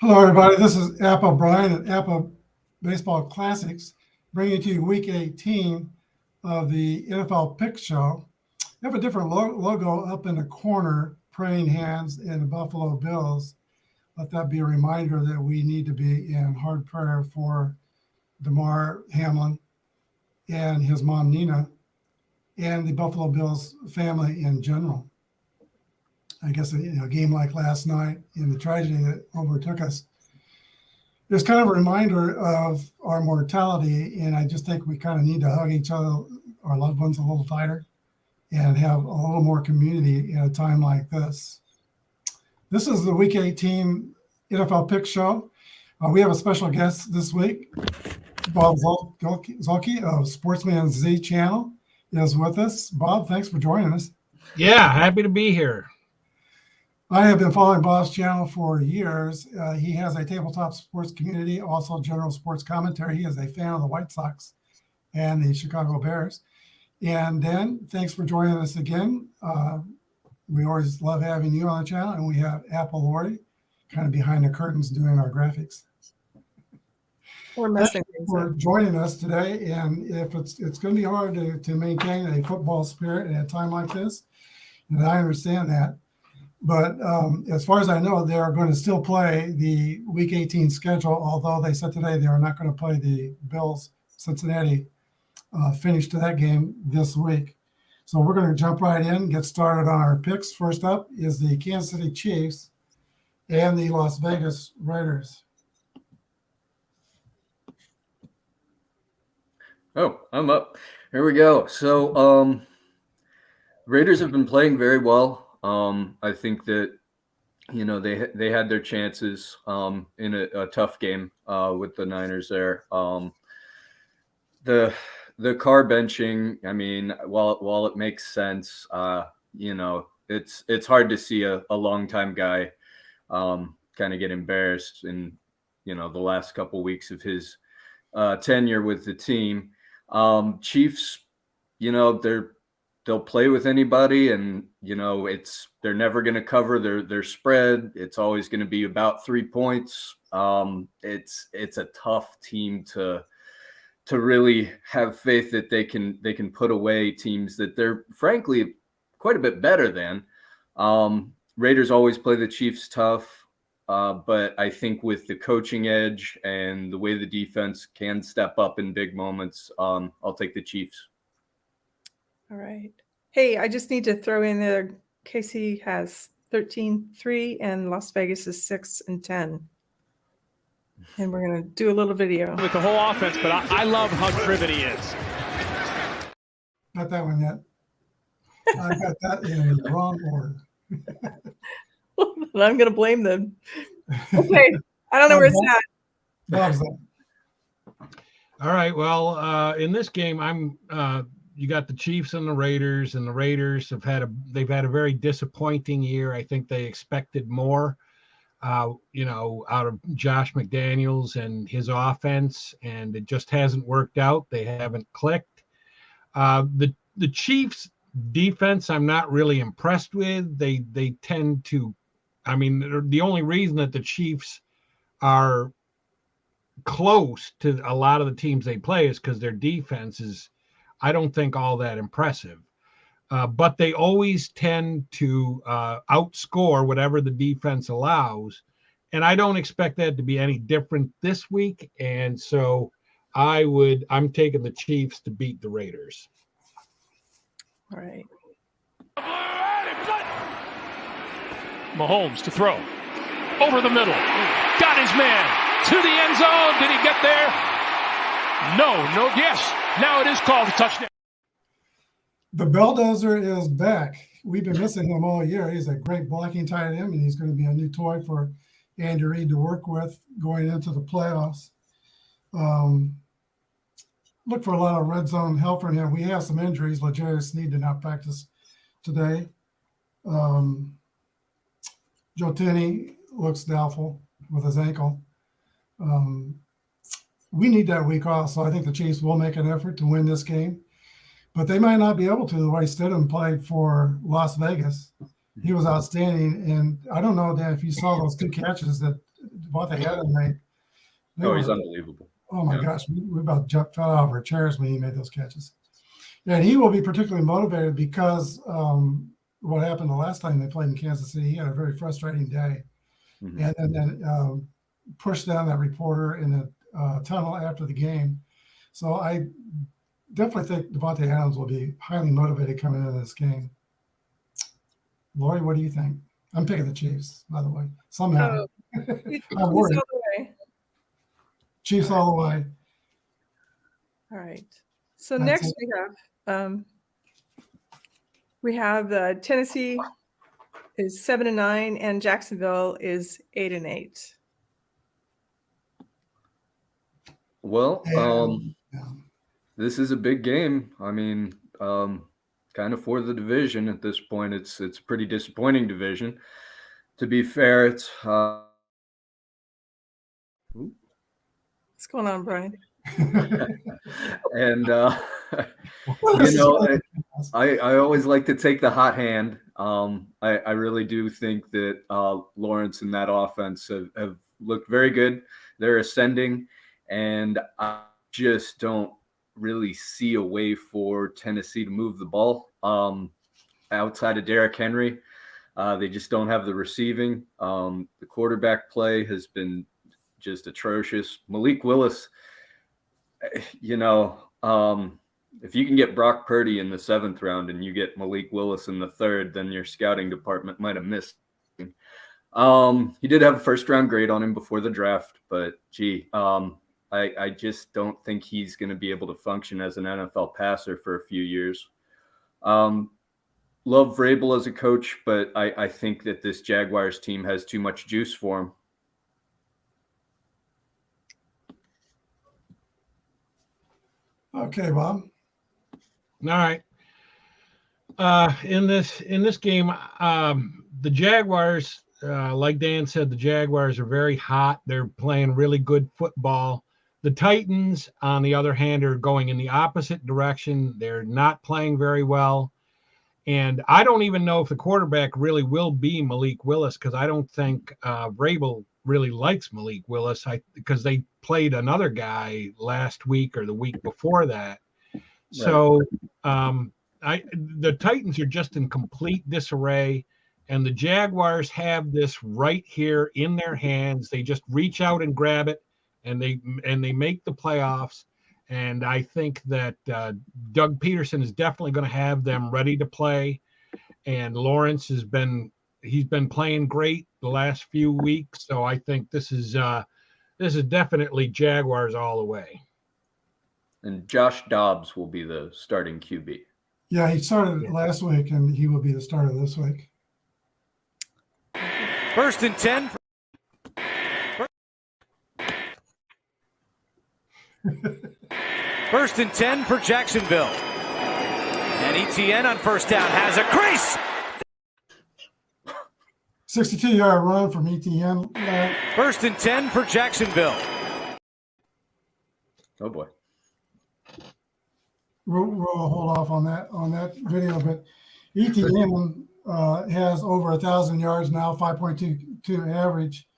Hello, everybody. This is Apple Brian at Apple Baseball Classics, bringing to you Week 18 of the NFL Pick Show. We have a different logo up in the corner, praying hands and the Buffalo Bills. Let that be a reminder that we need to be in hard prayer for Damar Hamlin and his mom, Nina, and the Buffalo Bills family in general. I guess a game like last night and the tragedy that overtook us is kind of a reminder of our mortality. And I just think we kind of need to hug each other, our loved ones, a little tighter and have a little more community at a time like this. This is the Week 18 NFL Pick Show. We have a special guest this week. Bob Zolke of Sportsman Z Channel is with us. Bob, thanks for joining us. Yeah, happy to be here. I have been following Bob's channel for years. He has a tabletop sports community, also general sports commentary. He is a fan of the White Sox and the Chicago Bears. And Dan, thanks for joining us again. We always love having you on the channel, and we have Apple Lori kind of behind the curtains doing our graphics. We're messing things for up. joining us today. And if it's going to be hard to maintain a football spirit at a time like this, and I understand that. But as far as I know, they are going to still play the Week 18 schedule, although they said today they are not going to play the Bills Cincinnati finish to that game this week. So we're going to jump right in, get started on our picks. First up is the Kansas City Chiefs and the Las Vegas Raiders. Oh, I'm up. Here we go. So Raiders have been playing very well. I think that, they had their chances in a tough game with the Niners there. The car benching, I mean, while it makes sense, it's hard to see a longtime guy kind of get embarrassed in, the last couple weeks of his tenure with the team. Chiefs, they'll play with anybody, and they're never going to cover their spread. It's always going to be about 3 points. It's a tough team to really have faith that they can put away teams that they're frankly quite a bit better than. Raiders always play the Chiefs tough, but I think with the coaching edge and the way the defense can step up in big moments, I'll take the Chiefs. All right. Hey, I just need to throw in there, KC has 13-3 and Las Vegas is 6-10. And we're going to do a little video. With the whole offense, but I love how driven he is. Not that one yet. I got that in the wrong order. I'm going to blame them. Okay. I don't know where it's at. Bob's up. All right. Well, in this game, you got the Chiefs and the Raiders have they've had a very disappointing year. I think they expected more, out of Josh McDaniels and his offense, and it just hasn't worked out. They haven't clicked. The Chiefs defense, I'm not really impressed with. They tend to, the only reason that the Chiefs are close to a lot of the teams they play is because their defense is, I don't think, all that impressive. But they always tend to outscore whatever the defense allows. And I don't expect that to be any different this week. And so I'm taking the Chiefs to beat the Raiders. All right. Mahomes to throw. Over the middle. Got his man. To the end zone. Did he get there? No, yes. Now it is called a touchdown. The Belldozer is back. We've been missing him all year. He's a great blocking tight end, and he's going to be a new toy for Andy Reid to work with going into the playoffs. Look for a lot of red zone help from him. We have some injuries. L'Jarius Sneed did not practice today. Joe Tinney looks doubtful with his ankle. We need that week off, so I think the Chiefs will make an effort to win this game. But they might not be able to the way Stidham played for Las Vegas. He was outstanding. And I don't know, Dan, if you saw those two catches that Devontae Adams made. Oh, he's unbelievable. Oh my Yeah. gosh, we about fell out of our chairs when he made those catches. And he will be particularly motivated because what happened the last time they played in Kansas City, he had a very frustrating day, Mhm. and then pushed down that reporter in the tunnel after the game. So I definitely think Devontae Adams will be highly motivated coming into this game. Lori, what do you think? I'm picking the Chiefs, by the way. Somehow. Chiefs I'm worried. all the way. Chiefs all the way. All right. So That's next it. we have Tennessee is 7-9 and Jacksonville is 8-8. Well, Yeah. this is a big game. I mean, kind of for the division at this point. It's a pretty disappointing division. To be fair, it's What's going on, Brian? and you know, I always like to take the hot hand. I really do think that Lawrence and that offense have looked very good. They're ascending, and I just don't really see a way for Tennessee to move the ball outside of Derrick Henry. They just don't have the receiving. The quarterback play has been just atrocious. Malik Willis, you know, if you can get Brock Purdy in the 7th round and you get Malik Willis in the 3rd, then your scouting department might have missed. He did have a 1st-round grade on him before the draft, but I just don't think he's going to be able to function as an NFL passer for a few years. Love Vrabel as a coach, but I think that this Jaguars team has too much juice for him. Okay, Bob. All right. In this game, the Jaguars, like Dan said, the Jaguars are very hot. They're playing really good football. The Titans, on the other hand, are going in the opposite direction. They're not playing very well. And I don't even know if the quarterback really will be Malik Willis, because I don't think Vrabel really likes Malik Willis because they played another guy last week or the week before that. Right. So the Titans are just in complete disarray, and the Jaguars have this right here in their hands. They just reach out and grab it, and they make the playoffs. And I think that Doug Peterson is definitely going to have them ready to play. And Lawrence he's been playing great the last few weeks. So I think this is definitely Jaguars all the way. And Josh Dobbs will be the starting QB. Yeah, he started last week, and he will be the starter this week. 1st and 10. First and 10 for Jacksonville. And ETN on 1st down has a crease. 62-yard run from ETN. 1st and 10 for Jacksonville. Oh boy. We'll hold off on that video, but ETN has over 1,000 yards now, 5.22 average.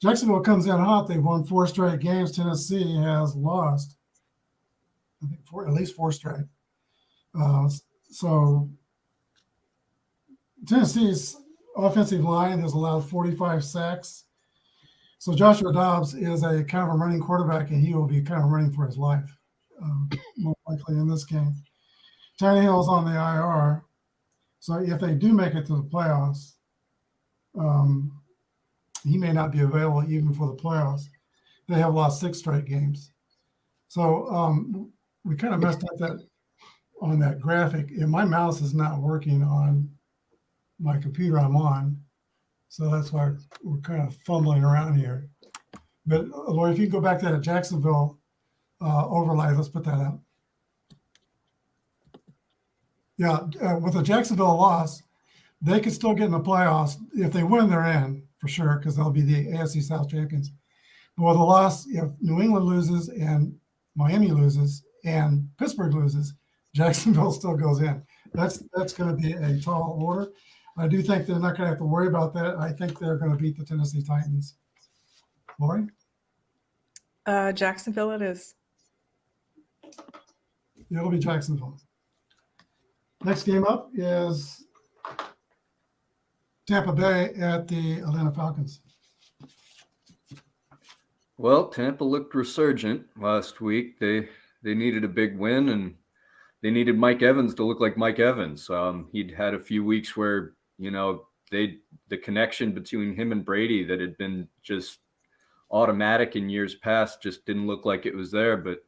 Jacksonville comes in hot. They've won 4 straight games. Tennessee has lost, I think, at least 4 straight. So Tennessee's offensive line has allowed 45 sacks. So Joshua Dobbs is a kind of a running quarterback, and he will be kind of running for his life, most likely in this game. Tannehill's on the IR. So if they do make it to the playoffs, he may not be available even for the playoffs. They have lost 6 straight games. So we kind of messed up that on that graphic. And my mouse is not working on my computer I'm on. So that's why we're kind of fumbling around here. But Lori, if you can go back to that Jacksonville overlay, let's put that up. Yeah, with a Jacksonville loss, they could still get in the playoffs. If they win, they're in for sure, because they'll be the AFC South champions. But with a loss, if New England loses and Miami loses and Pittsburgh loses, Jacksonville still goes in. That's going to be a tall order. I do think they're not going to have to worry about that. I think they're going to beat the Tennessee Titans. Lori? Jacksonville it is. It'll be Jacksonville. Next game up is Tampa Bay at the Atlanta Falcons. Well, Tampa looked resurgent last week. They needed a big win, and they needed Mike Evans to look like Mike Evans. He'd had a few weeks where, the connection between him and Brady that had been just automatic in years past just didn't look like it was there. But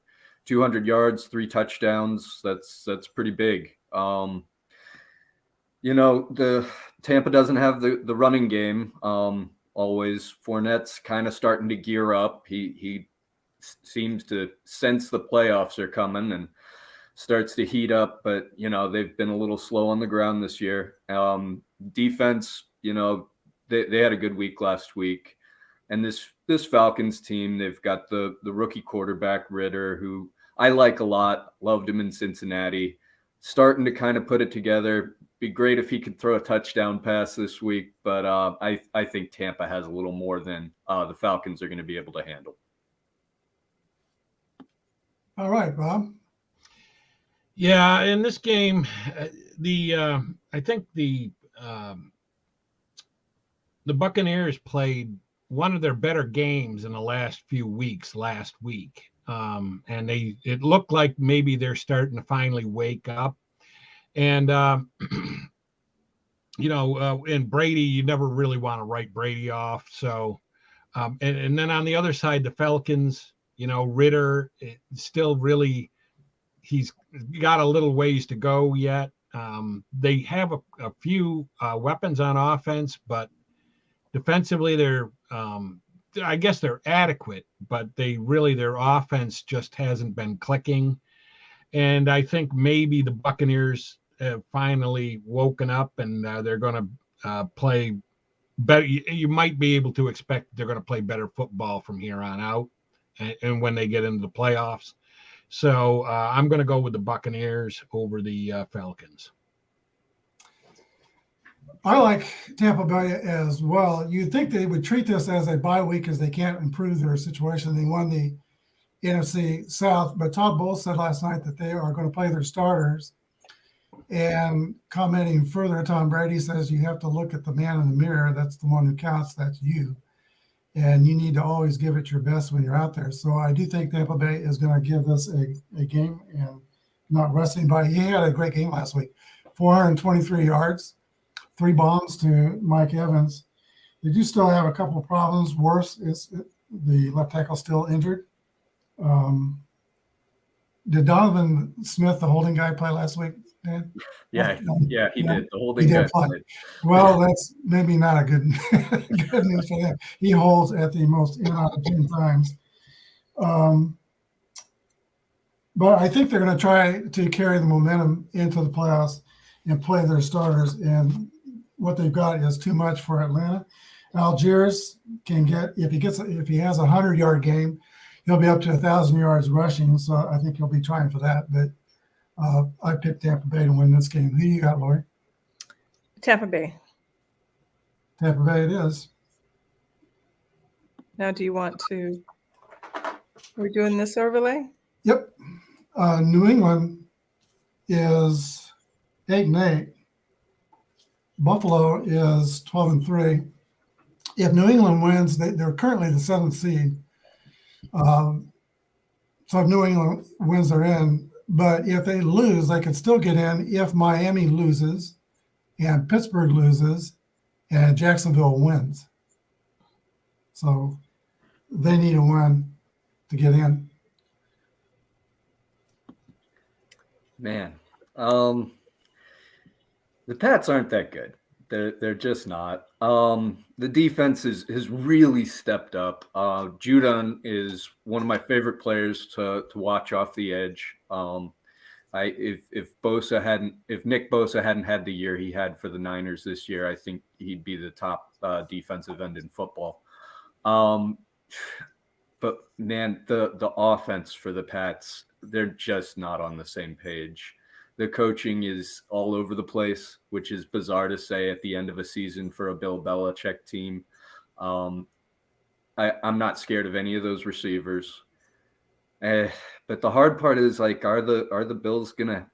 200 yards, 3 touchdowns, that's pretty big. The Tampa doesn't have the running game. Always Fournette's kind of starting to gear up. He seems to sense the playoffs are coming and starts to heat up, but they've been a little slow on the ground this year. Defense, they had a good week last week, and this Falcons team, they've got the rookie quarterback Ritter, who I like a lot. Loved him in Cincinnati. Starting to kind of put it together. Be great if he could throw a touchdown pass this week, but I think Tampa has a little more than the Falcons are going to be able to handle. All right, Bob. Yeah, in this game, I think the Buccaneers played one of their better games in the last few weeks last week. And it looked like maybe they're starting to finally wake up. And, in Brady, you never really want to write Brady off. So, and then on the other side, the Falcons, Ritter still really, he's got a little ways to go yet. They have a few weapons on offense, but defensively, I guess they're adequate, but their offense just hasn't been clicking. And I think maybe the Buccaneers have finally woken up, and they're going to play better. You might be able to expect they're going to play better football from here on out, and when they get into the playoffs. So I'm going to go with the Buccaneers over the Falcons. I like Tampa Bay as well. You'd think they would treat this as a bye week as they can't improve their situation. They won the NFC South, but Todd Bowles said last night that they are going to play their starters. And commenting further, Tom Brady says you have to look at the man in the mirror. That's the one who counts. That's you. And you need to always give it your best when you're out there. So I do think Tampa Bay is going to give us a game and not rest anybody. He had a great game last week. 423 yards, 3 bombs to Mike Evans. They do still have a couple of problems. Worse is the left tackle still injured. Did Donovan Smith, the holding guy, play last week, Dan? Yeah, he did. The holding He guy did play. played. Well, that's maybe not a good news for him. He holds at the most inopportune times. But I think they're going to try to carry the momentum into the playoffs and play their starters. And what they've got is too much for Atlanta. Algiers can get, if he has a 100-yard game, he'll be up to 1,000 yards rushing. So I think he'll be trying for that. But I picked Tampa Bay to win this game. Who you got, Lori? Tampa Bay. Tampa Bay it is. Now, do you want to? We're doing this overlay. Yep. New England is 8-8. Buffalo is 12-3. If New England wins, they're currently the 7th seed. So if New England wins, they're in. But if they lose, they can still get in if Miami loses and Pittsburgh loses and Jacksonville wins. So they need a win to get in. Man, the Pats aren't that good. They're just not. The defense has really stepped up. Judon is one of my favorite players to watch off the edge. If Nick Bosa hadn't had the year he had for the Niners this year, I think he'd be the top defensive end in football. But man, the offense for the Pats, they're just not on the same page. The coaching is all over the place, which is bizarre to say at the end of a season for a Bill Belichick team. I'm not scared of any of those receivers. But the hard part is, like, are the Bills gonna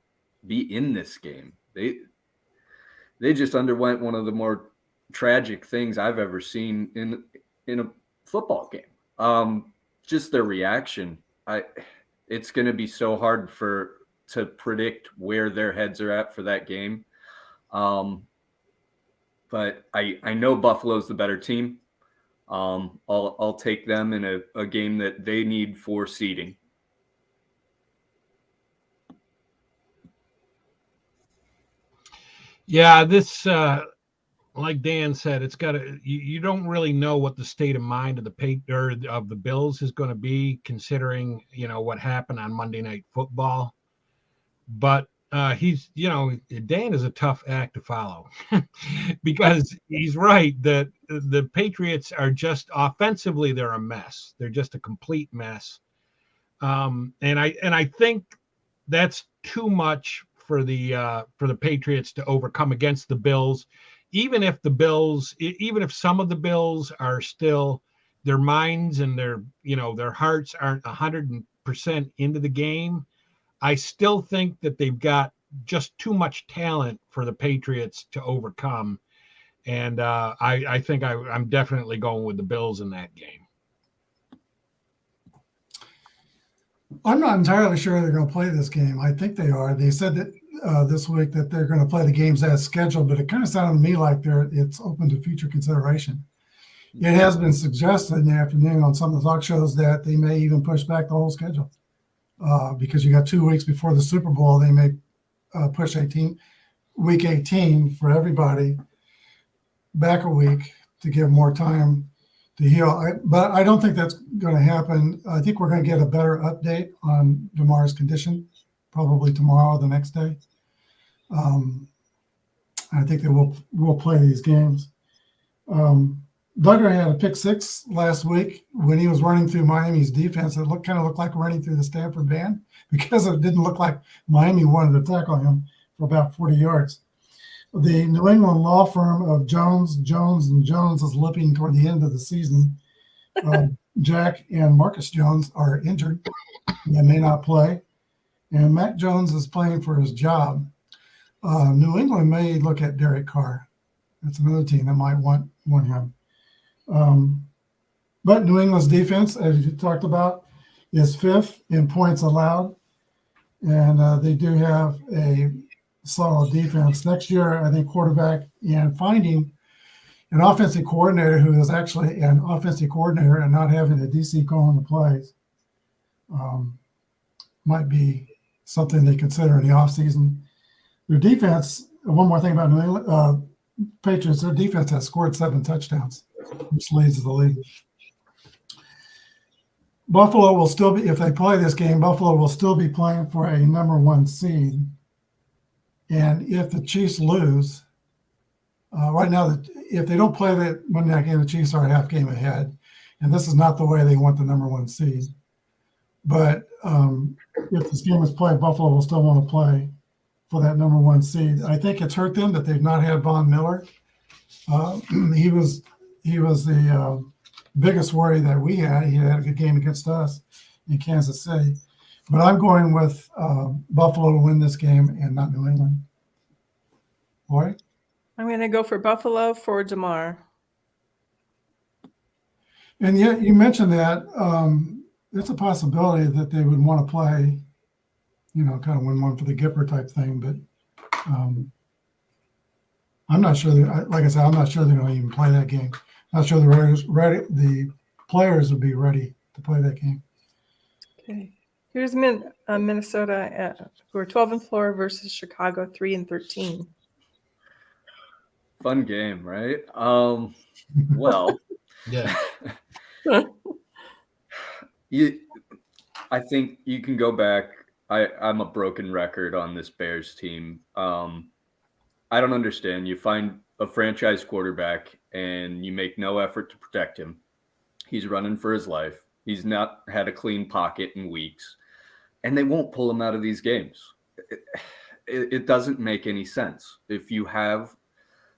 be in this game? They just underwent one of the more tragic things I've ever seen in a football game. Just their reaction. It's gonna be so hard to predict where their heads are at for that game. But I know Buffalo's the better team. I'll take them in a game that they need for seeding. Yeah, this like Dan said, it's got to. You don't really know what the state of mind of of the Bills is going to be, considering what happened on Monday Night Football. But Dan is a tough act to follow because he's right that the Patriots are just offensively, they're a mess. They're just a complete mess. And I think that's too much for the Patriots to overcome against the Bills. Even if some of the Bills are still, their minds and their hearts aren't 100% into the game, I still think that they've got just too much talent for the Patriots to overcome. And I think I'm definitely going with the Bills in that game. I'm not entirely sure they're going to play this game. I think they are. They said that this week that they're going to play the games as scheduled, but it kind of sounded to me like it's open to future consideration. It has been suggested in the afternoon on some of the talk shows that they may even push back the whole schedule because you got 2 weeks before the Super Bowl. They may push week 18 for everybody back a week to give more time to heal. But I don't think that's going to happen. I think we're going to get a better update on DeMar's condition probably tomorrow or the next day. I think they will play these games. Duggar had a pick six last week when he was running through Miami's defense. It kind of looked like running through the Stanford band because it didn't look like Miami wanted to tackle him for about 40 yards. The New England law firm of Jones, Jones is limping toward the end of the season. Jack and Marcus Jones are injured and may not play. And Mac Jones is playing for his job. New England may look at Derek Carr. That's another team that might want him. But New England's defense, as you talked about, is fifth in points allowed. And they do have a solid defense. Next year, I think quarterback and finding an offensive coordinator who is actually an offensive coordinator and not having a DC calling the plays might be something they consider in the offseason. Their defense, one more thing about New England Patriots, their defense has scored 7 touchdowns, which leads the league. Buffalo will still be, if they play this game, Buffalo will still be playing for a number 1 seed. And if the Chiefs lose, right now, if they don't play that Monday night game, the Chiefs are a half game ahead. And this is not the way they want the number 1 seed. But if this game is played, Buffalo will still want to play for that number 1 seed. I think it's hurt them that they've not had Von Miller. He was the biggest worry that we had. He had a good game against us in Kansas City. But I'm going with Buffalo to win this game and not New England. Lori? I'm going to go for Buffalo for DeMar. And yet you mentioned that it's a possibility that they would want to play, kind of win one for the Gipper type thing. But I'm not sure. Like I said, I'm not sure they're going to even play that game. Not sure the players would be ready to play that game. Okay. Here's Minnesota, who are 12-4 versus Chicago 3-13. Fun game, right? Well, Yeah. I think you can go back. I'm a broken record on this Bears team. I don't understand. You find a franchise quarterback and you make no effort to protect him. He's running for his life. He's not had a clean pocket in weeks, and they won't pull him out of these games. It doesn't make any sense. If you have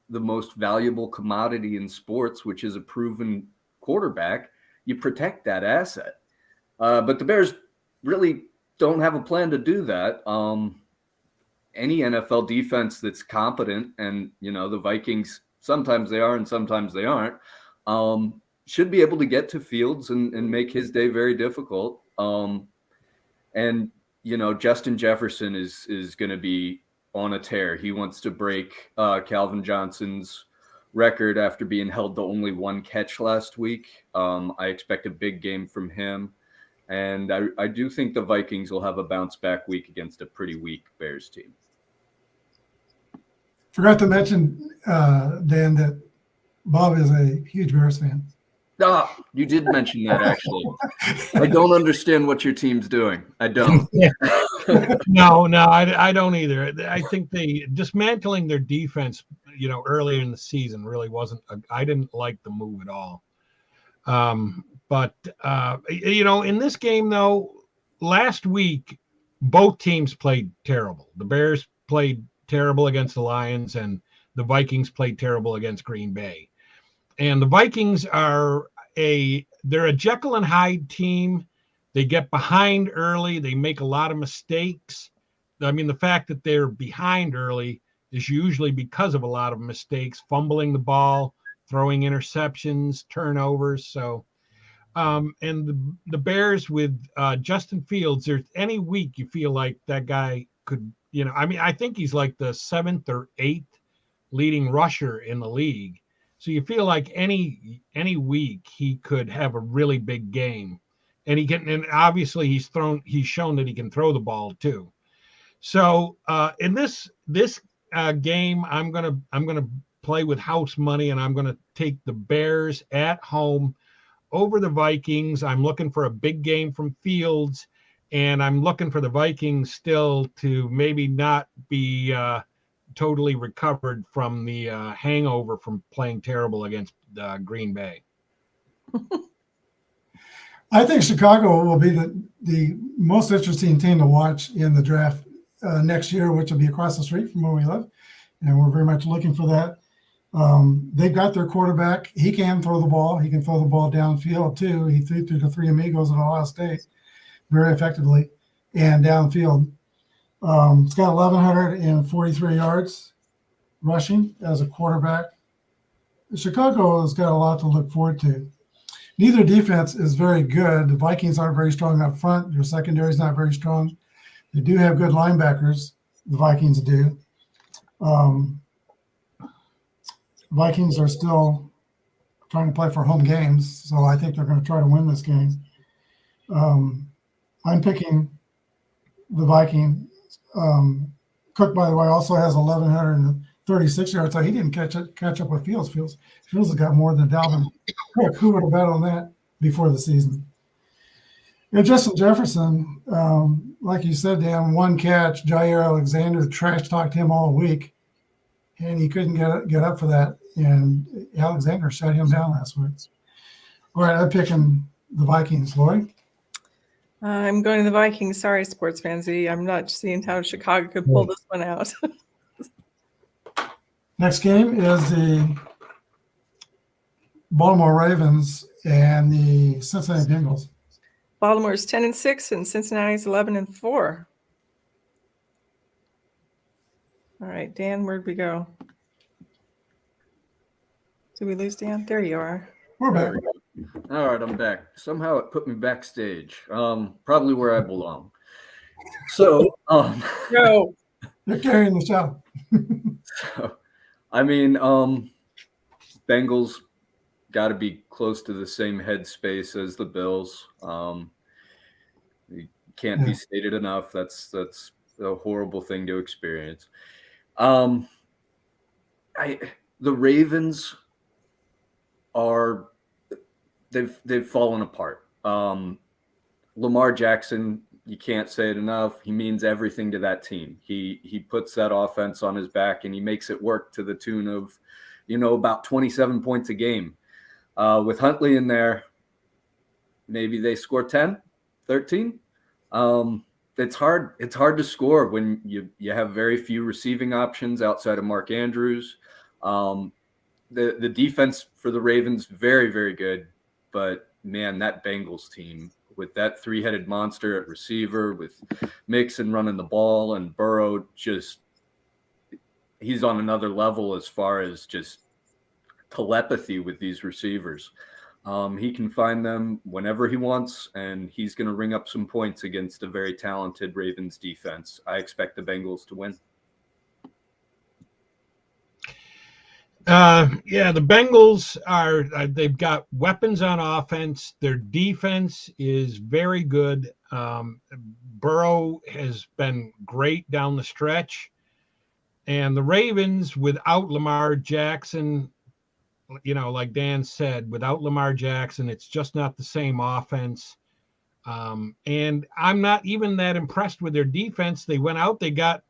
the most valuable commodity in sports, which is a proven quarterback, you protect that asset. But the Bears really don't have a plan to do that. Any NFL defense that's competent, and the Vikings, sometimes they are and sometimes they aren't, should be able to get to Fields and make his day very difficult. And Justin Jefferson is going to be on a tear. He wants to break Calvin Johnson's record after being held to only one catch last week. I expect a big game from him. And I do think the Vikings will have a bounce back week against a pretty weak Bears team. Forgot to mention, Dan, that Bob is a huge Bears fan. You did mention that, actually. I don't understand what your team's doing. I don't. No, I don't either. I think they dismantling their defense, earlier in the season really wasn't. I didn't like the move at all. But in this game though, last week both teams played terrible. The Bears played terrible against the Lions, and the Vikings played terrible against Green Bay. And the Vikings they're a Jekyll and Hyde team. They get behind early. They make a lot of mistakes. I mean, the fact that they're behind early is usually because of a lot of mistakes, fumbling the ball, throwing interceptions, turnovers. So, and the Bears with Justin Fields, there's any week you feel like that guy could, I think he's like the 7th or 8th leading rusher in the league. So you feel like any week he could have a really big game, and obviously he's shown that he can throw the ball too. So in this game, I'm gonna play with house money, and I'm gonna take the Bears at home over the Vikings. I'm looking for a big game from Fields, and I'm looking for the Vikings still to maybe not be totally recovered from the hangover from playing terrible against Green Bay. I think Chicago will be the most interesting team to watch in the draft next year, which will be across the street from where we live, and we're very much looking for that. They've got their quarterback. He can throw the ball. He can throw the ball downfield too. He threw to the Three Amigos at Ohio State very effectively and downfield. It's got 1,143 yards rushing as a quarterback. Chicago has got a lot to look forward to. Neither defense is very good. The Vikings aren't very strong up front. Their secondary is not very strong. They do have good linebackers. The Vikings do. Vikings are still trying to play for home games, so I think they're going to try to win this game. I'm picking the Vikings. Cook, by the way, also has 1,136 yards, so he didn't catch up with Fields. Fields has got more than Dalvin Cook. Who would have bet on that before the season? And Justin Jefferson, like you said, Dan, one catch. Jair Alexander trash-talked him all week, and he couldn't get up for that. And Alexander shut him down last week. All right, I'm picking the Vikings. Lori? I'm going to the Vikings. Sorry, sports fans. I'm not seeing how Chicago could pull this one out. Next game is the Baltimore Ravens and the Cincinnati Bengals. Baltimore's 10-6 and Cincinnati's 11-4. All right, Dan, where'd we go? Did we lose Dan? There you are. We're back. All right, I'm back. Somehow it put me backstage. Probably where I belong. So, No. You're carrying the show. So, I mean, Bengals got to be close to the same headspace as the Bills. It can't be stated enough. That's a horrible thing to experience. The Ravens are they've fallen apart. Lamar Jackson, you can't say it enough. He means everything to that team. He puts that offense on his back and he makes it work to the tune of, about 27 points a game. With Huntley in there, maybe they score 10, 13. It's hard to score when you have very few receiving options outside of Mark Andrews. The defense for the Ravens, very, very good, but man, that Bengals team with that three-headed monster at receiver, with Mixon running the ball, and Burrow he's on another level as far as just telepathy with these receivers. He can find them whenever he wants, and he's going to ring up some points against a very talented Ravens defense. I expect the Bengals to win. Yeah, the Bengals they've got weapons on offense. Their defense is very good. Burrow has been great down the stretch. And the Ravens, without Lamar Jackson, like Dan said, without Lamar Jackson, it's just not the same offense. And I'm not even that impressed with their defense. They went out, they got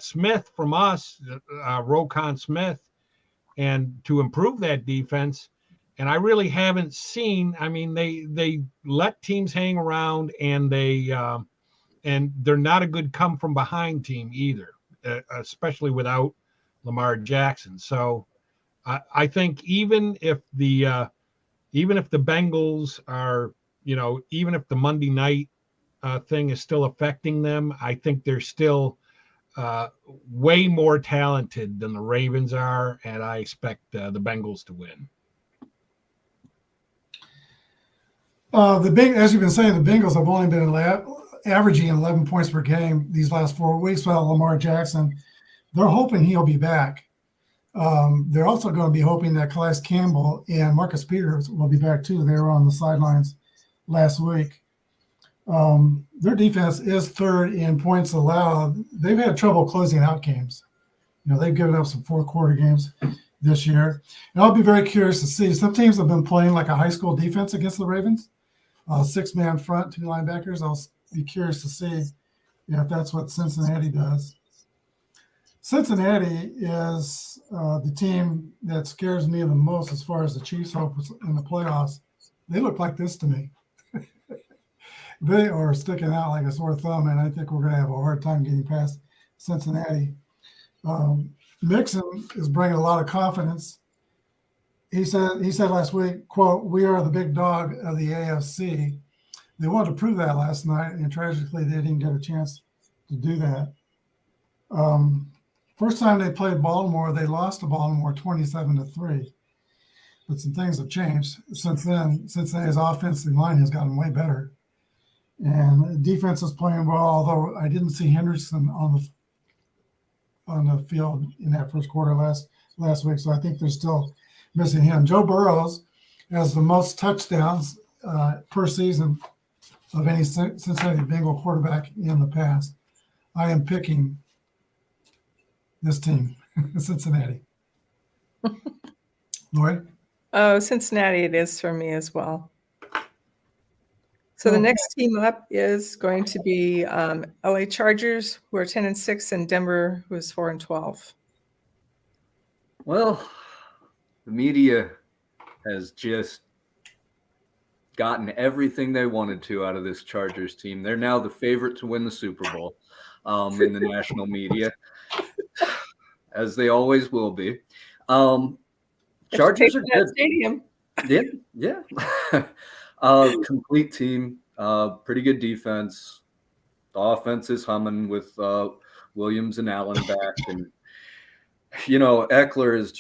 Smith from us, Roquan Smith, and to improve that defense. And I really haven't seen. I mean, they let teams hang around, and they're not a good come from behind team either, especially without Lamar Jackson. So I think even if the Bengals are, even if the Monday night thing is still affecting them, I think they're still way more talented than the Ravens are, and I expect the Bengals to win. As you've been saying, the Bengals have only been averaging 11 points per game these last 4 weeks without Lamar Jackson. They're hoping he'll be back. They're also going to be hoping that Calais Campbell and Marcus Peters will be back too. They were on the sidelines last week. Their defense is third in points allowed. They've had trouble closing out games. They've given up some fourth quarter games this year. And I'll be very curious to see. Some teams have been playing like a high school defense against the Ravens. 6-man front, 2 linebackers. I'll be curious to see if that's what Cincinnati does. Cincinnati is the team that scares me the most as far as the Chiefs' hopes in the playoffs. They look like this to me. They are sticking out like a sore thumb, and I think we're going to have a hard time getting past Cincinnati. Mixon is bringing a lot of confidence. He said last week, quote, "We are the big dog of the AFC." They wanted to prove that last night, and tragically they didn't get a chance to do that. First time they played Baltimore, they lost to Baltimore 27-3. But some things have changed since then. Cincinnati's offensive line has gotten way better. And defense is playing well, although I didn't see Henderson on the field in that first quarter last week. So I think they're still missing him. Joe Burrows has the most touchdowns per season of any Cincinnati Bengal quarterback in the past. I am picking this team, Cincinnati. Lori? Oh, Cincinnati it is for me as well. So the next team up is going to be LA Chargers, who are 10-6, and Denver, who is 4-12. Well, the media has just gotten everything they wanted to out of this Chargers team. They're now the favorite to win the Super Bowl in the national media, as they always will be. Chargers are good. Stadium. Yeah. Complete team, pretty good defense. The offense is humming with Williams and Allen back. And, Eckler is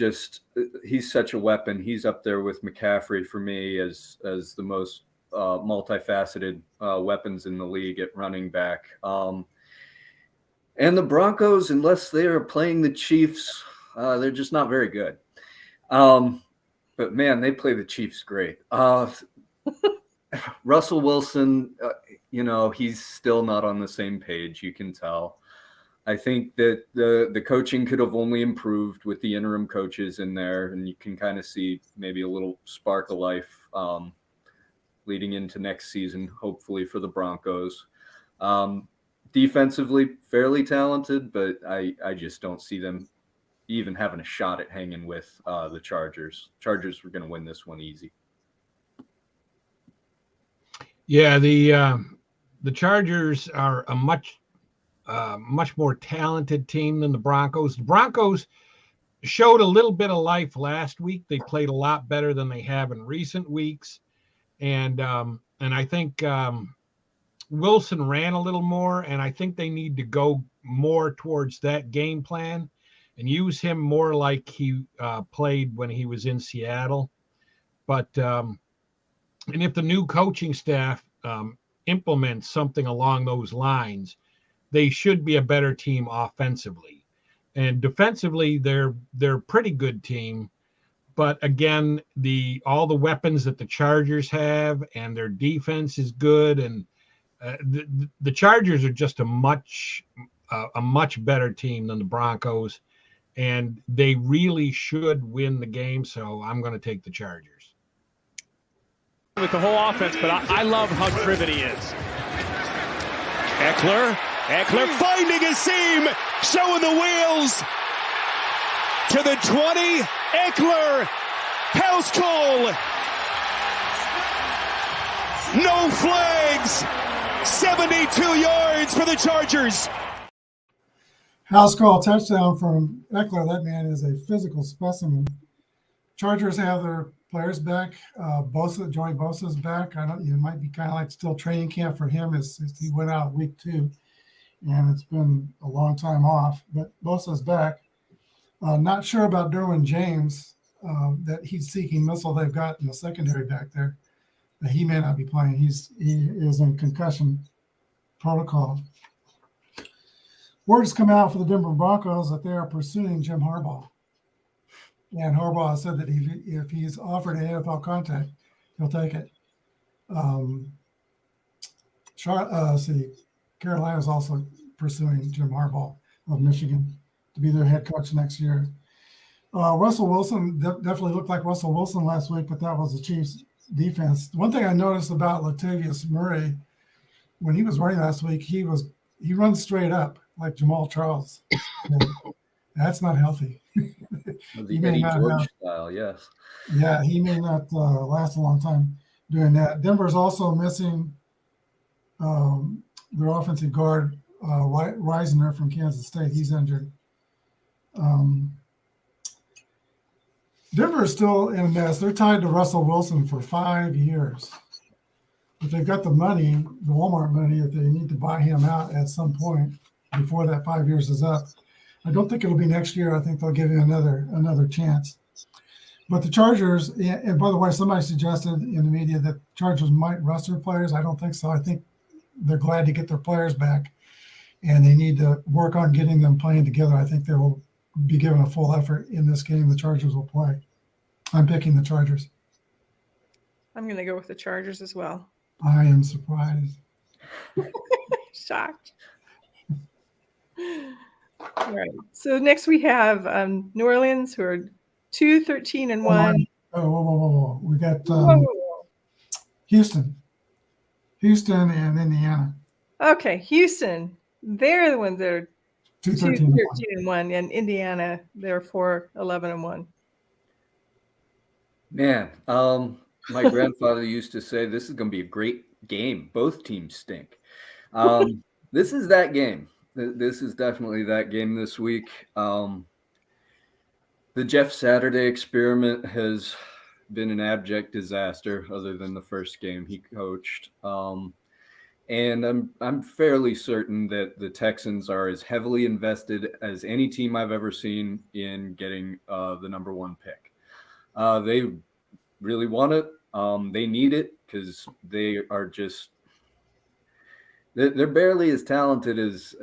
he's such a weapon. He's up there with McCaffrey for me as the most multifaceted weapons in the league at running back. And the Broncos, unless they are playing the Chiefs, they're just not very good. But, man, they play the Chiefs great. Russell Wilson, he's still not on the same page, you can tell. I think that the coaching could have only improved with the interim coaches in there, and you can kind of see maybe a little spark of life leading into next season, hopefully for the Broncos. Defensively, fairly talented, but I just don't see them even having a shot at hanging with the Chargers. Chargers were going to win this one easy. Yeah, the Chargers are a much more talented team than the Broncos. The Broncos showed a little bit of life last week. They played a lot better than they have in recent weeks. and I think Wilson ran a little more, and I think they need to go more towards that game plan and use him more like he played when he was in Seattle. But and if the new coaching staff implements something along those lines, they should be a better team offensively. And defensively, they're a pretty good team. But again, all the weapons that the Chargers have and their defense is good, and the Chargers are just a much better team than the Broncos, and they really should win the game. So I'm going to take the Chargers. With the whole offense, but I love how driven he is. Eckler finding his seam, showing the wheels to the 20. Eckler, house call. No flags. 72 yards for the Chargers. House call touchdown from Eckler. That man is a physical specimen. Chargers have their players back. Joey Bosa's back. It might be kind of like still training camp for him as he went out week 2, and it's been a long time off. But Bosa's back. Not sure about Derwin James, that he's seeking missile they've got in the secondary back there. He may not be playing. He is in concussion protocol. Word has come out for the Denver Broncos that they are pursuing Jim Harbaugh. And Harbaugh said that if he's offered an NFL contract, he'll take it. Carolina's also pursuing Jim Harbaugh of Michigan to be their head coach next year. Russell Wilson definitely looked like Russell Wilson last week, but that was the Chiefs' defense. One thing I noticed about Latavius Murray when he was running last week, he runs straight up like Jamal Charles. That's not healthy. The Eddie George style, yes. Yeah, he may not last a long time doing that. Denver's also missing their offensive guard, Reisner from Kansas State. He's injured. Denver is still in a mess. They're tied to Russell Wilson for 5 years. But they've got the money, the Walmart money, if they need to buy him out at some point before that 5 years is up. I don't think it'll be next year. I think they'll give him another chance. But the Chargers, and by the way, somebody suggested in the media that Chargers might rest their players. I don't think so. I think they're glad to get their players back, and they need to work on getting them playing together. I think they will be given a full effort in this game. The Chargers will play. I'm picking the Chargers. I'm going to go with the Chargers as well. I am surprised. Shocked. All right. So next we have New Orleans, who are 2-13-1. Whoa. We got Houston and Indiana. Okay, Houston. They're the ones that are 2-13-1. and Indiana, they're 4-11-1. Man, my grandfather used to say this is going to be a great game. Both teams stink. This is that game. This is definitely that game this week. The Jeff Saturday experiment has been an abject disaster other than the first game he coached. And I'm fairly certain that the Texans are as heavily invested as any team I've ever seen in getting the number 1 pick. They really want it. They need it because they are just they're barely as talented as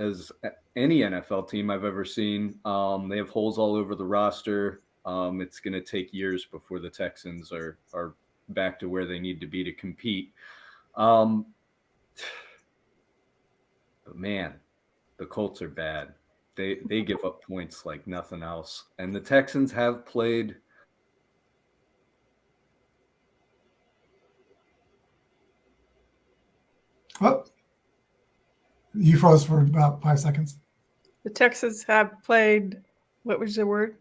any NFL team I've ever seen. They have holes all over the roster. It's going to take years before the Texans are back to where they need to be to compete. But man, the Colts are bad. They give up points like nothing else. And the Texans have played Oh, you froze for about 5 seconds. The Texans have played, what was the word?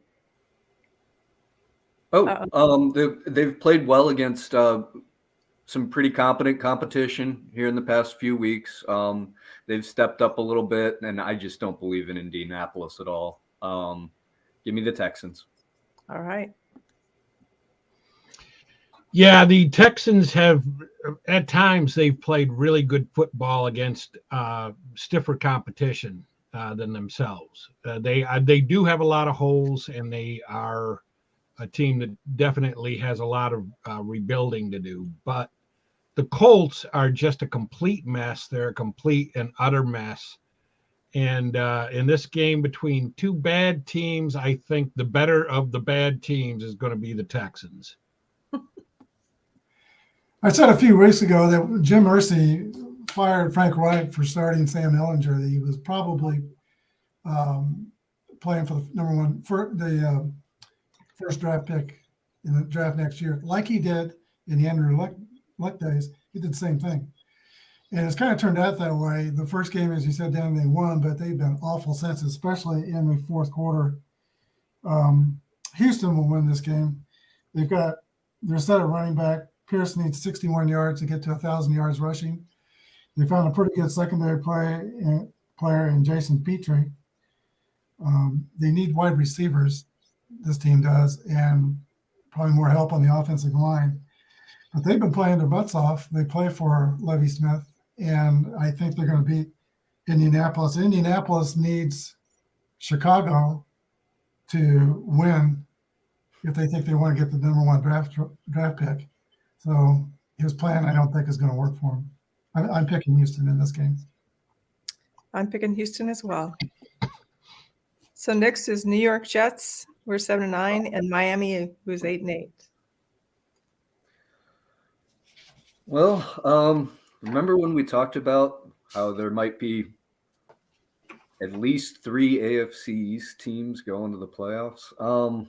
They've played well against some pretty competent competition here in the past few weeks. They've stepped up a little bit, and I just don't believe in Indianapolis at all. Give me the Texans. All right. Yeah, the Texans have, at times, they've played really good football against stiffer competition than themselves. They do have a lot of holes, and they are a team that definitely has a lot of rebuilding to do. But the Colts are just a complete mess. They're a complete and utter mess. And in this game between two bad teams, I think the better of the bad teams is going to be the Texans. I said a few weeks ago that Jim Irsay fired Frank Reich for starting Sam Ehlinger. That he was probably playing for the first draft pick in the draft next year, like he did in the Andrew Luck days. He did the same thing, and it's kind of turned out that way. The first game, as you said, Dan, they won, but they've been awful since, especially in the fourth quarter. Houston will win this game. They've got their set of running back. Pierce needs 61 yards to get to 1,000 yards rushing. They found a pretty good secondary player in Jason Petrie. They need wide receivers, this team does, and probably more help on the offensive line. But they've been playing their butts off. They play for Lovie Smith, and I think they're going to beat Indianapolis. Indianapolis needs Chicago to win if they think they want to get the number one draft pick. So his plan, I don't think, is going to work for him. I'm picking Houston in this game. I'm picking Houston as well. So next is New York Jets, we're 7-9, and Miami, who's 8-8. Well, remember when we talked about how there might be at least 3 AFC East teams going to the playoffs?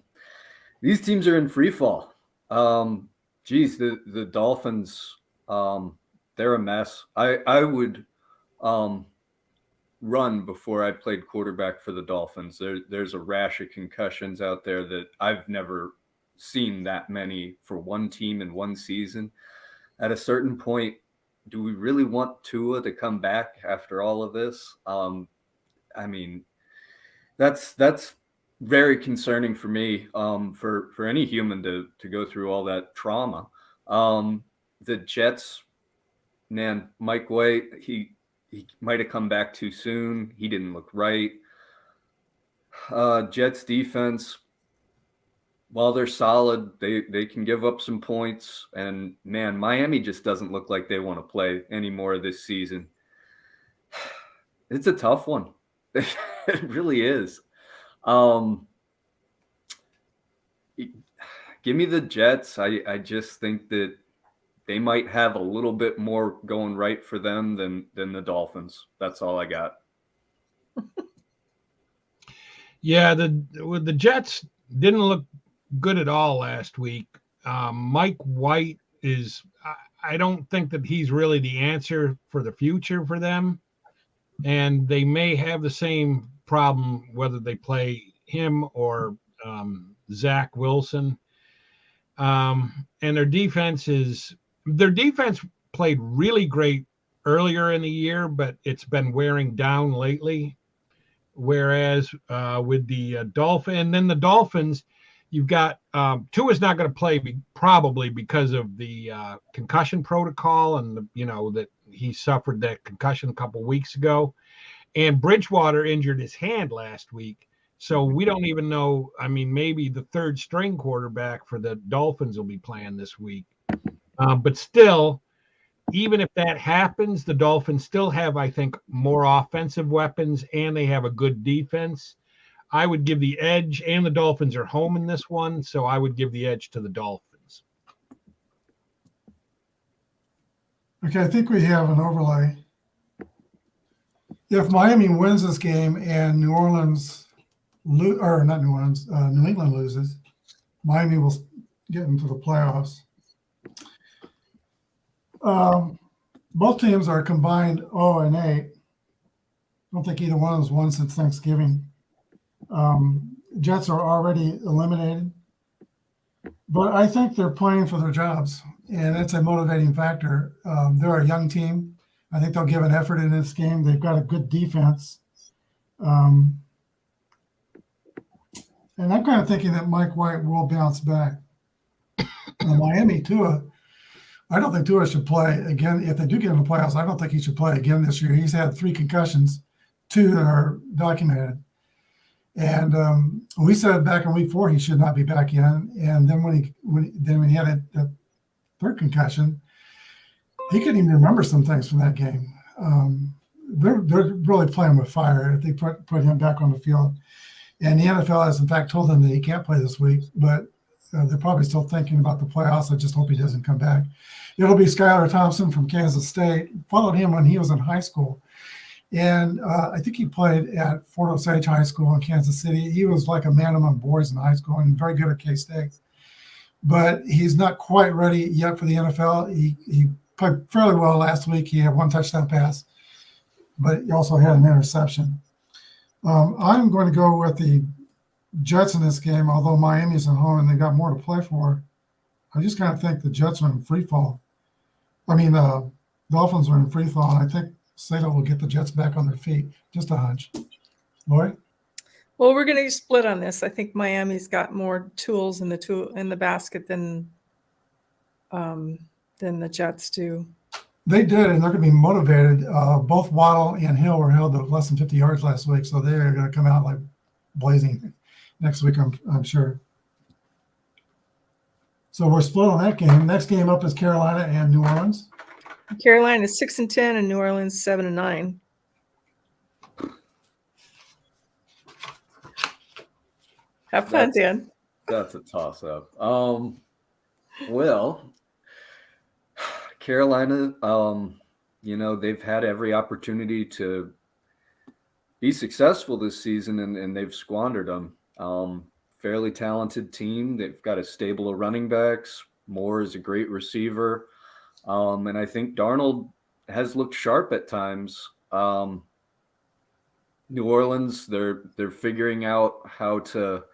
These teams are in free fall. The Dolphins, they're a mess. I would run before I played quarterback for the Dolphins. There's a rash of concussions out there that I've never seen that many for one team in one season. At a certain point, do we really want Tua to come back after all of this? I mean, that's very concerning for me, for any human to go through all that trauma. The Jets, man, Mike White, he might have come back too soon. He didn't look right. Jets defense, while they're solid, they can give up some points. And man, Miami just doesn't look like they want to play anymore this season. It's a tough one. It really is. Give me the Jets. I just think that they might have a little bit more going right for them than the Dolphins. That's all I got. Yeah, the Jets didn't look good at all last week. Mike White is, I don't think that he's really the answer for the future for them. And they may have the same problem whether they play him or Zach Wilson. And their defense played really great earlier in the year, but it's been wearing down lately. Whereas with the Dolphins, you've got Tua's not going to play probably because of the concussion protocol and that he suffered that concussion a couple weeks ago, and Bridgewater injured his hand last week. So we don't even know. I mean, maybe the third string quarterback for the Dolphins will be playing this week. But still, even if that happens, the Dolphins still have, I think, more offensive weapons, and they have a good defense. I would give the edge, and the Dolphins are home in this one, so I would give the edge to the Dolphins. Okay, I think we have an overlay. If Miami wins this game and New England loses, Miami will get into the playoffs. Both teams are combined 0-8. I don't think either one of them's won since Thanksgiving. Jets are already eliminated, but I think they're playing for their jobs, and that's a motivating factor. They're a young team. I think they'll give an effort in this game. They've got a good defense. And I'm kind of thinking that Mike White will bounce back. Miami, Tua. I don't think Tua should play again. If they do get in the playoffs, I don't think he should play again this year. He's had 3 concussions, 2 that are documented. And we said back in week 4 he should not be back in. And then when he had a 3rd concussion, he couldn't even remember some things from that game. They're really playing with fire if they put him back on the field. And the NFL has, in fact, told him that he can't play this week, but they're probably still thinking about the playoffs. I just hope he doesn't come back. It'll be Skylar Thompson from Kansas State. Followed him when he was in high school. And I think he played at Fort Osage High School in Kansas City. He was like a man among boys in high school and very good at K-State. But he's not quite ready yet for the NFL. He played fairly well last week. He had 1 touchdown pass, but he also had an interception. I'm going to go with the Jets in this game, although Miami's at home and they got more to play for. I just kind of think the Jets are in free fall. Dolphins are in free fall, and I think Sato will get the Jets back on their feet. Just a hunch. Lori? Well, we're going to split on this. I think Miami's got more tools in the basket than the Jets do. They did, and they're going to be motivated. Both Waddle and Hill were held to less than 50 yards last week, so they're going to come out like blazing next week, I'm sure. So we're split on that game. Next game up is Carolina and New Orleans. Carolina is 6-10 and New Orleans 7-9. Have fun, Dan. That's a toss-up. Well, Carolina, they've had every opportunity to be successful this season, and they've squandered them. Fairly talented team. They've got a stable of running backs. Moore is a great receiver. And I think Darnold has looked sharp at times. New Orleans, they're figuring out how to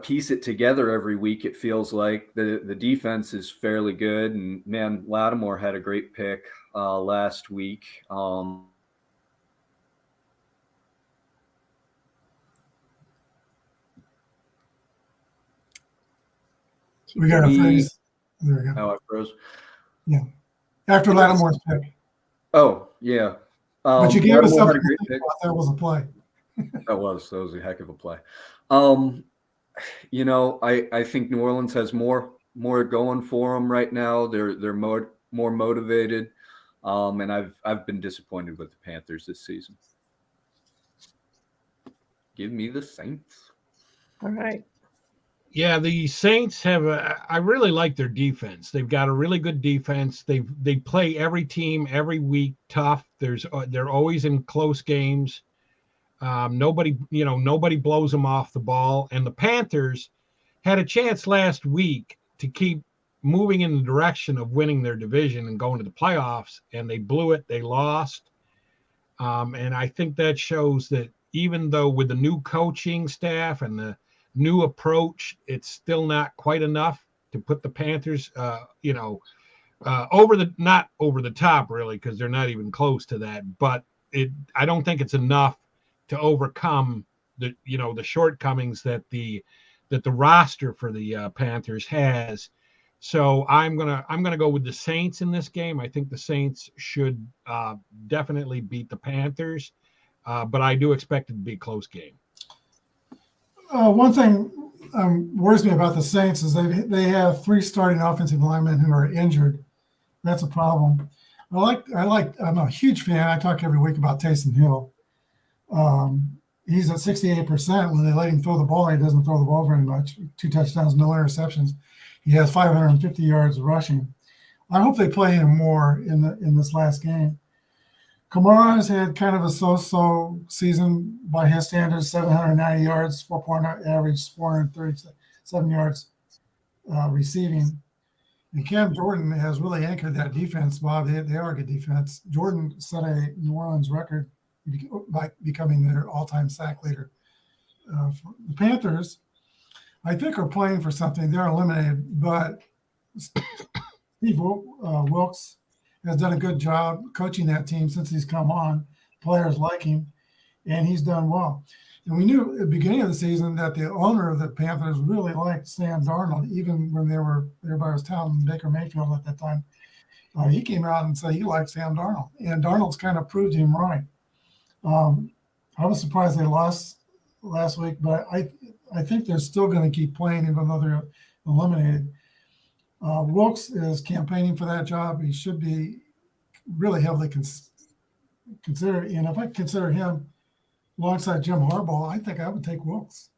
piece it together every week. It feels like the defense is fairly good, and man, Lattimore had a great pick last week. We got a freeze. There we go. Oh, I froze. Yeah. After Lattimore's pick. Oh, yeah. But you gave us Lattimore had something. a great pick. That was a play. That was a heck of a play. I think New Orleans has more going for them right now. They're more motivated, and I've been disappointed with the Panthers this season. Give me the Saints. All right. Yeah, the Saints I really like their defense. They've got a really good defense. They play every team every week tough. They're always in close games. Nobody blows them off the ball. And the Panthers had a chance last week to keep moving in the direction of winning their division and going to the playoffs, and they blew it. They lost. And I think that shows that even though with the new coaching staff and the new approach, it's still not quite enough to put the Panthers, not over the top really, because they're not even close to that. But I don't think it's enough to overcome the shortcomings that the roster for the Panthers has. So I'm gonna go with the Saints in this game. I think the Saints should definitely beat the Panthers, but I do expect it to be a close game. One thing worries me about the Saints is they have 3 starting offensive linemen who are injured. That's a problem. I'm a huge fan. I talk every week about Taysom Hill. He's at 68%. When they let him throw the ball, he doesn't throw the ball very much. 2 touchdowns, no interceptions. He has 550 yards rushing. I hope they play him more in this last game. Kamara has had kind of a so-so season by his standards, 790 yards, 4-point average, 437 yards receiving. And Cam Jordan has really anchored that defense, Bob. They are a good defense. Jordan set a New Orleans record by becoming their all-time sack leader. The Panthers, I think, are playing for something. They're eliminated, but Steve Wilkes has done a good job coaching that team since he's come on. Players like him, and he's done well. And we knew at the beginning of the season that the owner of the Panthers really liked Sam Darnold, even when everybody was touting Baker Mayfield at that time. He came out and said he liked Sam Darnold, and Darnold's kind of proved him right. I was surprised they lost last week, but I think they're still going to keep playing even though they're eliminated. Wilkes is campaigning for that job. He should be really heavily considered. And if I consider him alongside Jim Harbaugh, I think I would take Wilkes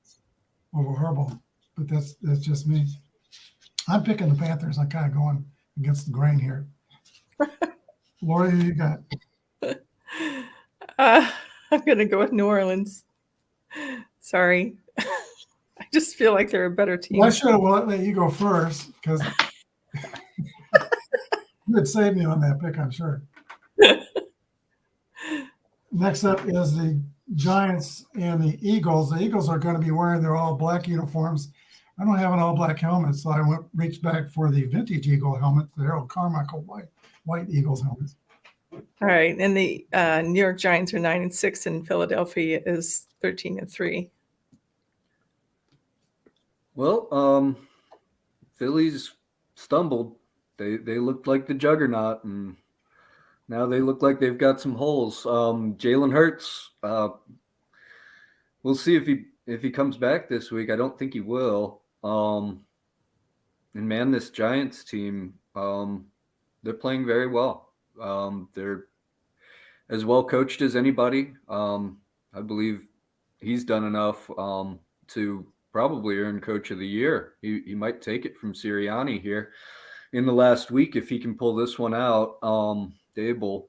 over Harbaugh. But that's just me. I'm picking the Panthers. I'm kind of going against the grain here. Lori, who you got? I'm going to go with New Orleans. Sorry. I just feel like they're a better team. Well, I should have let you go first because you would save me on that pick, I'm sure. Next up is the Giants and the Eagles. The Eagles are going to be wearing their all-black uniforms. I don't have an all-black helmet, so I reached back for the vintage Eagle helmet, the Harold Carmichael white Eagles helmet. All right, and the New York Giants are 9-6, and Philadelphia is 13-3. Well, Phillies stumbled. They looked like the juggernaut, and now they look like they've got some holes. Jalen Hurts, we'll see if he comes back this week. I don't think he will. And man, this Giants team, they're playing very well. They're as well coached as anybody. I believe he's done enough to probably earn Coach of the Year. He might take it from Sirianni here in the last week if he can pull this one out. Dable.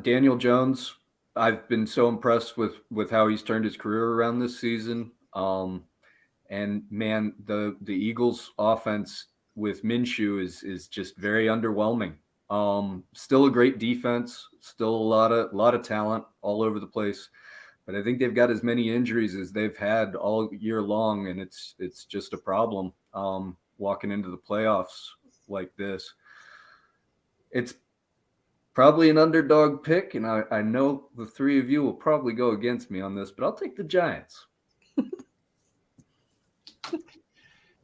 Daniel Jones, I've been so impressed with how he's turned his career around this season. And man, the Eagles offense with Minshew is just very underwhelming. Still a great defense, still a lot of talent all over the place. But I think they've got as many injuries as they've had all year long, and it's just a problem walking into the playoffs like this. It's probably an underdog pick, and I know the three of you will probably go against me on this, but I'll take the Giants.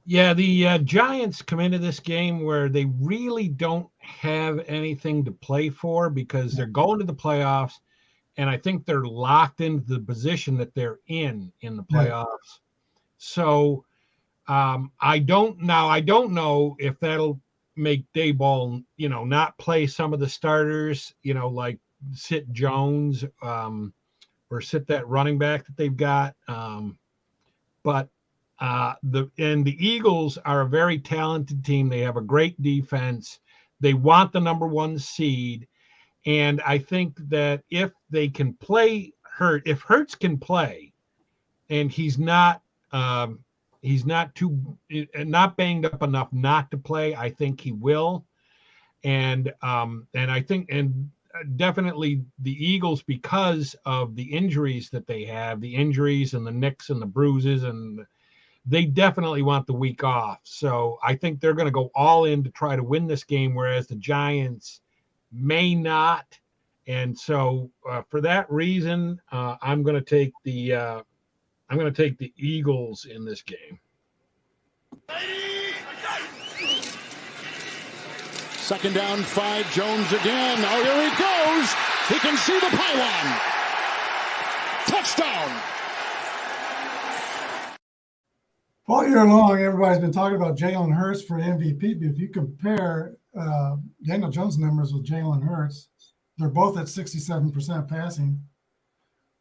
Yeah, the Giants come into this game where they really don't have anything to play for because they're going to the playoffs, and I think they're locked into the position that they're in the playoffs. So I don't know if that'll make Dayball, not play some of the starters, like sit Jones or sit that running back that they've got. But the Eagles are a very talented team. They have a great defense. They want the number one seed. And I think that if they can play if Hurts can play and he's not not banged up enough not to play, I think he will. And I think, and definitely the Eagles, because of the injuries that they have, the injuries and the nicks and the bruises, and they definitely want the week off. So I think they're going to go all in to try to win this game, whereas the Giants may not. And so for that reason, I'm going to take the Eagles in this game. Second down, 5. Jones again. Oh, here he goes. He can see the pylon. Touchdown. All year long, everybody's been talking about Jalen Hurts for MVP. But if you compare Daniel Jones' numbers with Jalen Hurts, they're both at 67% passing.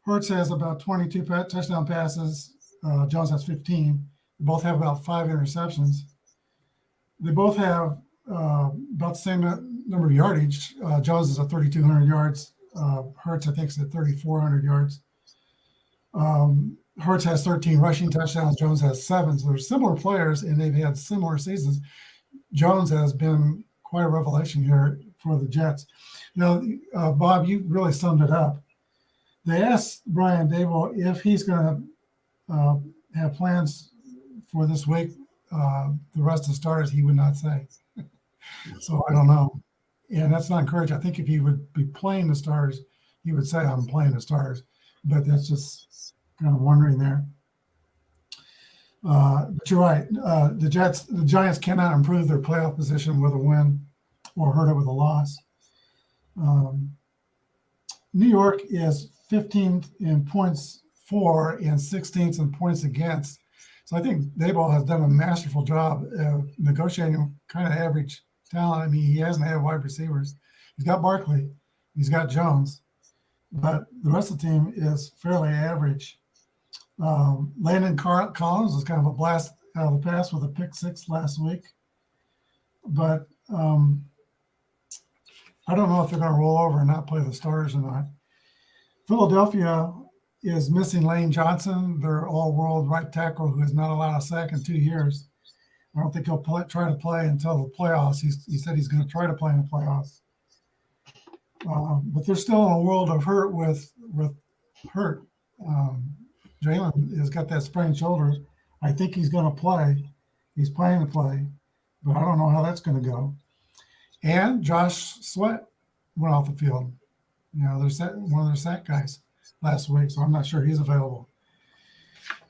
Hurts has about 22 touchdown passes. Jones has 15. They both have about 5 interceptions. They both have about the same number of yardage. Jones is at 3,200 yards. Hurts, I think, is at 3,400 yards. Hurts has 13 rushing touchdowns. Jones has 7. So they're similar players, and they've had similar seasons. Jones has been quite a revelation here for the Jets. Now, Bob, you really summed it up. They asked Brian Daboll if he's going to have plans for this week. The rest of the starters, he would not say. So I don't know. And that's not encouraging. I think if he would be playing the starters, he would say, I'm playing the starters. but that's just kind of wondering there. But you're right. The Giants cannot improve their playoff position with a win or hurt it with a loss. New York is 15th in points for and 16th in points against. So I think Daboll has done a masterful job of negotiating kind of average talent. I mean, he hasn't had wide receivers. He's got Barkley. He's got Jones. But the rest of the team is fairly average. Landon Collins was kind of a blast out of the past with a pick six last week. But I don't know if they're going to roll over and not play the starters or not. Philadelphia is missing Lane Johnson, their all-world right tackle who has not allowed a sack in 2 years. I don't think he'll try to play until the playoffs. He said he's going to try to play in the playoffs. But they're still in a world of hurt with hurt. Jalen has got that sprained shoulder. I think he's going to play. He's planning to play, but I don't know how that's going to go. And Josh Sweat went off the field. You know, there's one of their sack guys last week, so I'm not sure he's available.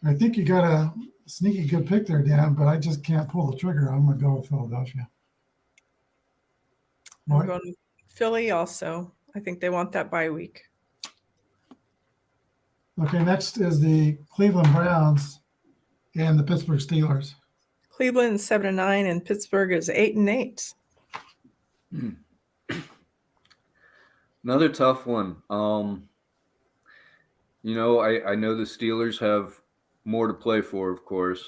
I think you got a sneaky good pick there, Dan, but I just can't pull the trigger. I'm going to go with Philadelphia. I'm going with Philly also. I think they want that bye week. Okay, next is the Cleveland Browns and the Pittsburgh Steelers. Cleveland 7-9 and Pittsburgh is 8-8. Another tough one. You know, I know the Steelers have more to play for, of course,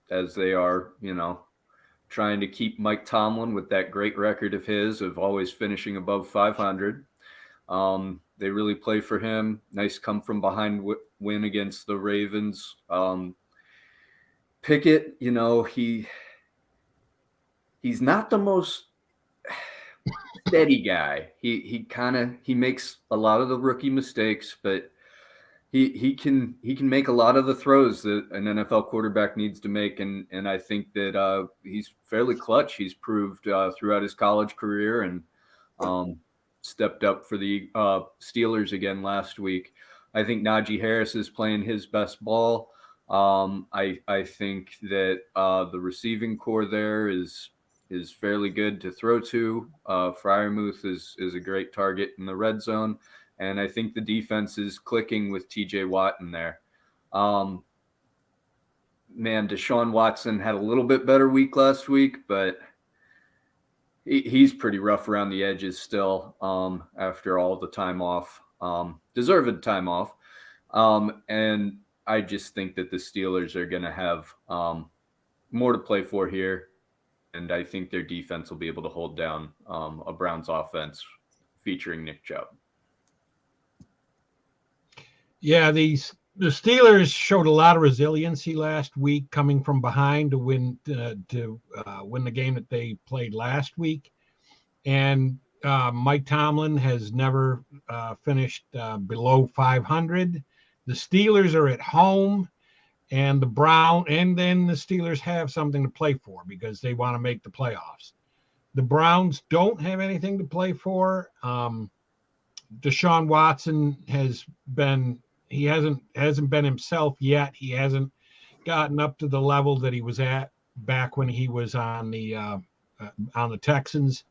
as they are, you know, trying to keep Mike Tomlin with that great record of his of always finishing above 500. They really play for him. Nice come from behind win against the Ravens. Pickett, you know, he's not the most steady guy. He makes a lot of the rookie mistakes, but he can make a lot of the throws that an NFL quarterback needs to make, and I think that he's fairly clutch. He's proved throughout his college career, and stepped up for the Steelers again last week. I think Najee Harris is playing his best ball. I think that the receiving core there is fairly good to throw to. Freiermuth is a great target in the red zone. And I think the defense is clicking with TJ Watt in there. Man, Deshaun Watson had a little bit better week last week, but he's pretty rough around the edges still after all the time off. Deserved time off. And I just think that the Steelers are going to have more to play for here. And I think their defense will be able to hold down a Browns offense featuring Nick Chubb. Yeah, the Steelers showed a lot of resiliency last week, coming from behind to win the game that they played last week. And Mike Tomlin has never finished below 500. The Steelers are at home, and the Steelers have something to play for because they want to make the playoffs. The Browns don't have anything to play for. Deshaun Watson hasn't been himself yet. He hasn't gotten up to the level that he was at back when he was on the Texans.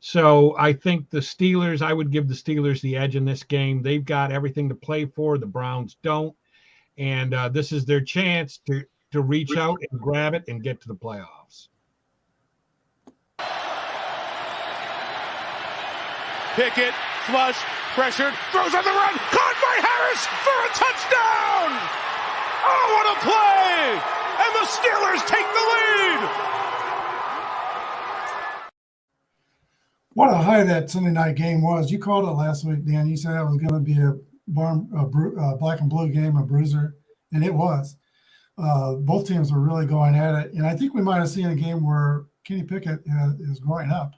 So I think I would give the Steelers the edge in this game. They've got everything to play for. The Browns don't. And this is their chance to reach out and grab it and get to the playoffs. Pickett, flush, pressured, throws on the run, caught by Harris for a touchdown! Oh, what a play! And the Steelers take the lead! What a high that Sunday night game was. You called it last week, Dan. You said that was going to be a black and blue game, a bruiser, and it was. Both teams were really going at it, and I think we might have seen a game where Kenny Pickett is growing up.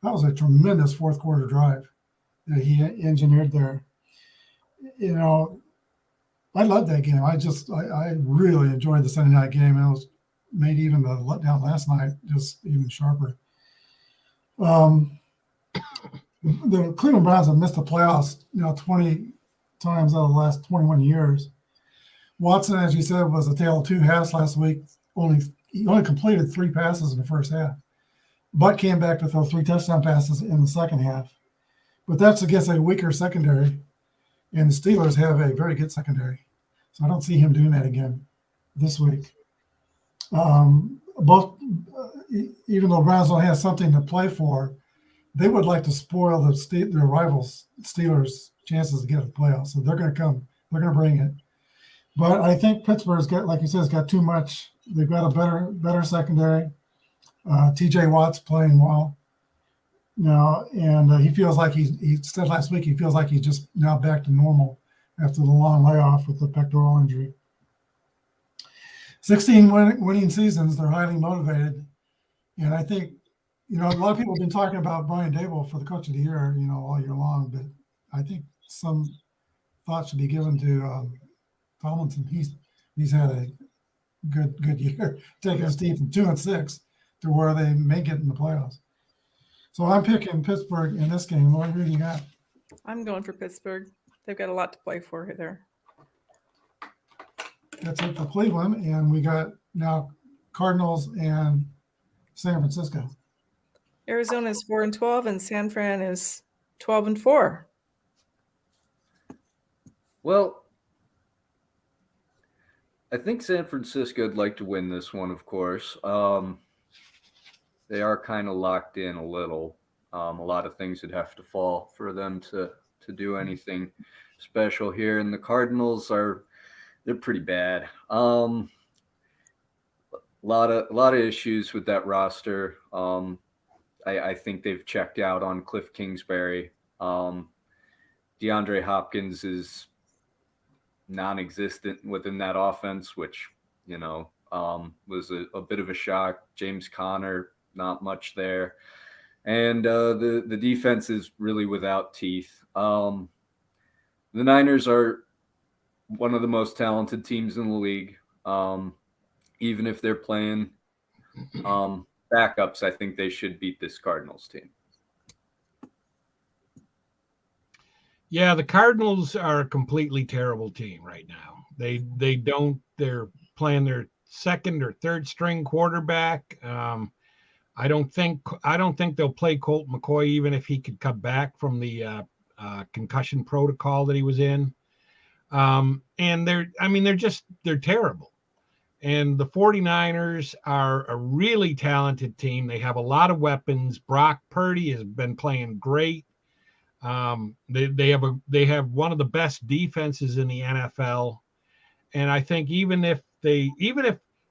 That was a tremendous fourth quarter drive that he engineered there. You know, I loved that game. I really enjoyed the Sunday night game, and it was made even the letdown last night just even sharper. The Cleveland Browns have missed the playoffs, 20 times out of the last 21 years. Watson, as you said, was a tale of two halves last week. He only completed 3 passes in the first half, but came back to throw 3 touchdown passes in the second half. But that's against a weaker secondary, and the Steelers have a very good secondary. So I don't see him doing that again this week. Even though Browns don't have something to play for, they would like to spoil their rivals Steelers' chances to get to the playoffs. So they're going to come. They're going to bring it. But I think Pittsburgh's got, like you said, has got too much. They've got a better secondary. T.J. Watt's playing well now, and he feels like he said last week he feels like he's just now back to normal after the long layoff with the pectoral injury. 16 winning seasons. They're highly motivated, and I think a lot of people have been talking about Brian Daboll for the coach of the year, all year long. But I think some thought should be given to Tomlinson. He's had a good year, taking his team from 2-6 to where they may get in the playoffs. So I'm picking Pittsburgh in this game. What do you got? I'm going for Pittsburgh. They've got a lot to play for there. That's it for Cleveland, and we got now Cardinals and San Francisco. Arizona is 4-12, and San Fran is 12-4. Well, I think San Francisco would like to win this one, of course. They are kind of locked in a little. A lot of things would have to fall for them to do anything special here. And the Cardinals they're pretty bad. A lot of issues with that roster. I think they've checked out on Cliff Kingsbury. DeAndre Hopkins is non-existent within that offense, which was a bit of a shock. James Conner, not much there, and the defense is really without teeth. The Niners are one of the most talented teams in the league. Even if they're playing backups, I think they should beat this Cardinals team. Yeah, the Cardinals are a completely terrible team right now. They're playing their second or third string quarterback. I don't think they'll play Colt McCoy even if he could come back from the concussion protocol that he was in. And they're terrible. And the 49ers are a really talented team. They have a lot of weapons. Brock Purdy has been playing great. They have one of the best defenses in the NFL. And I think even if the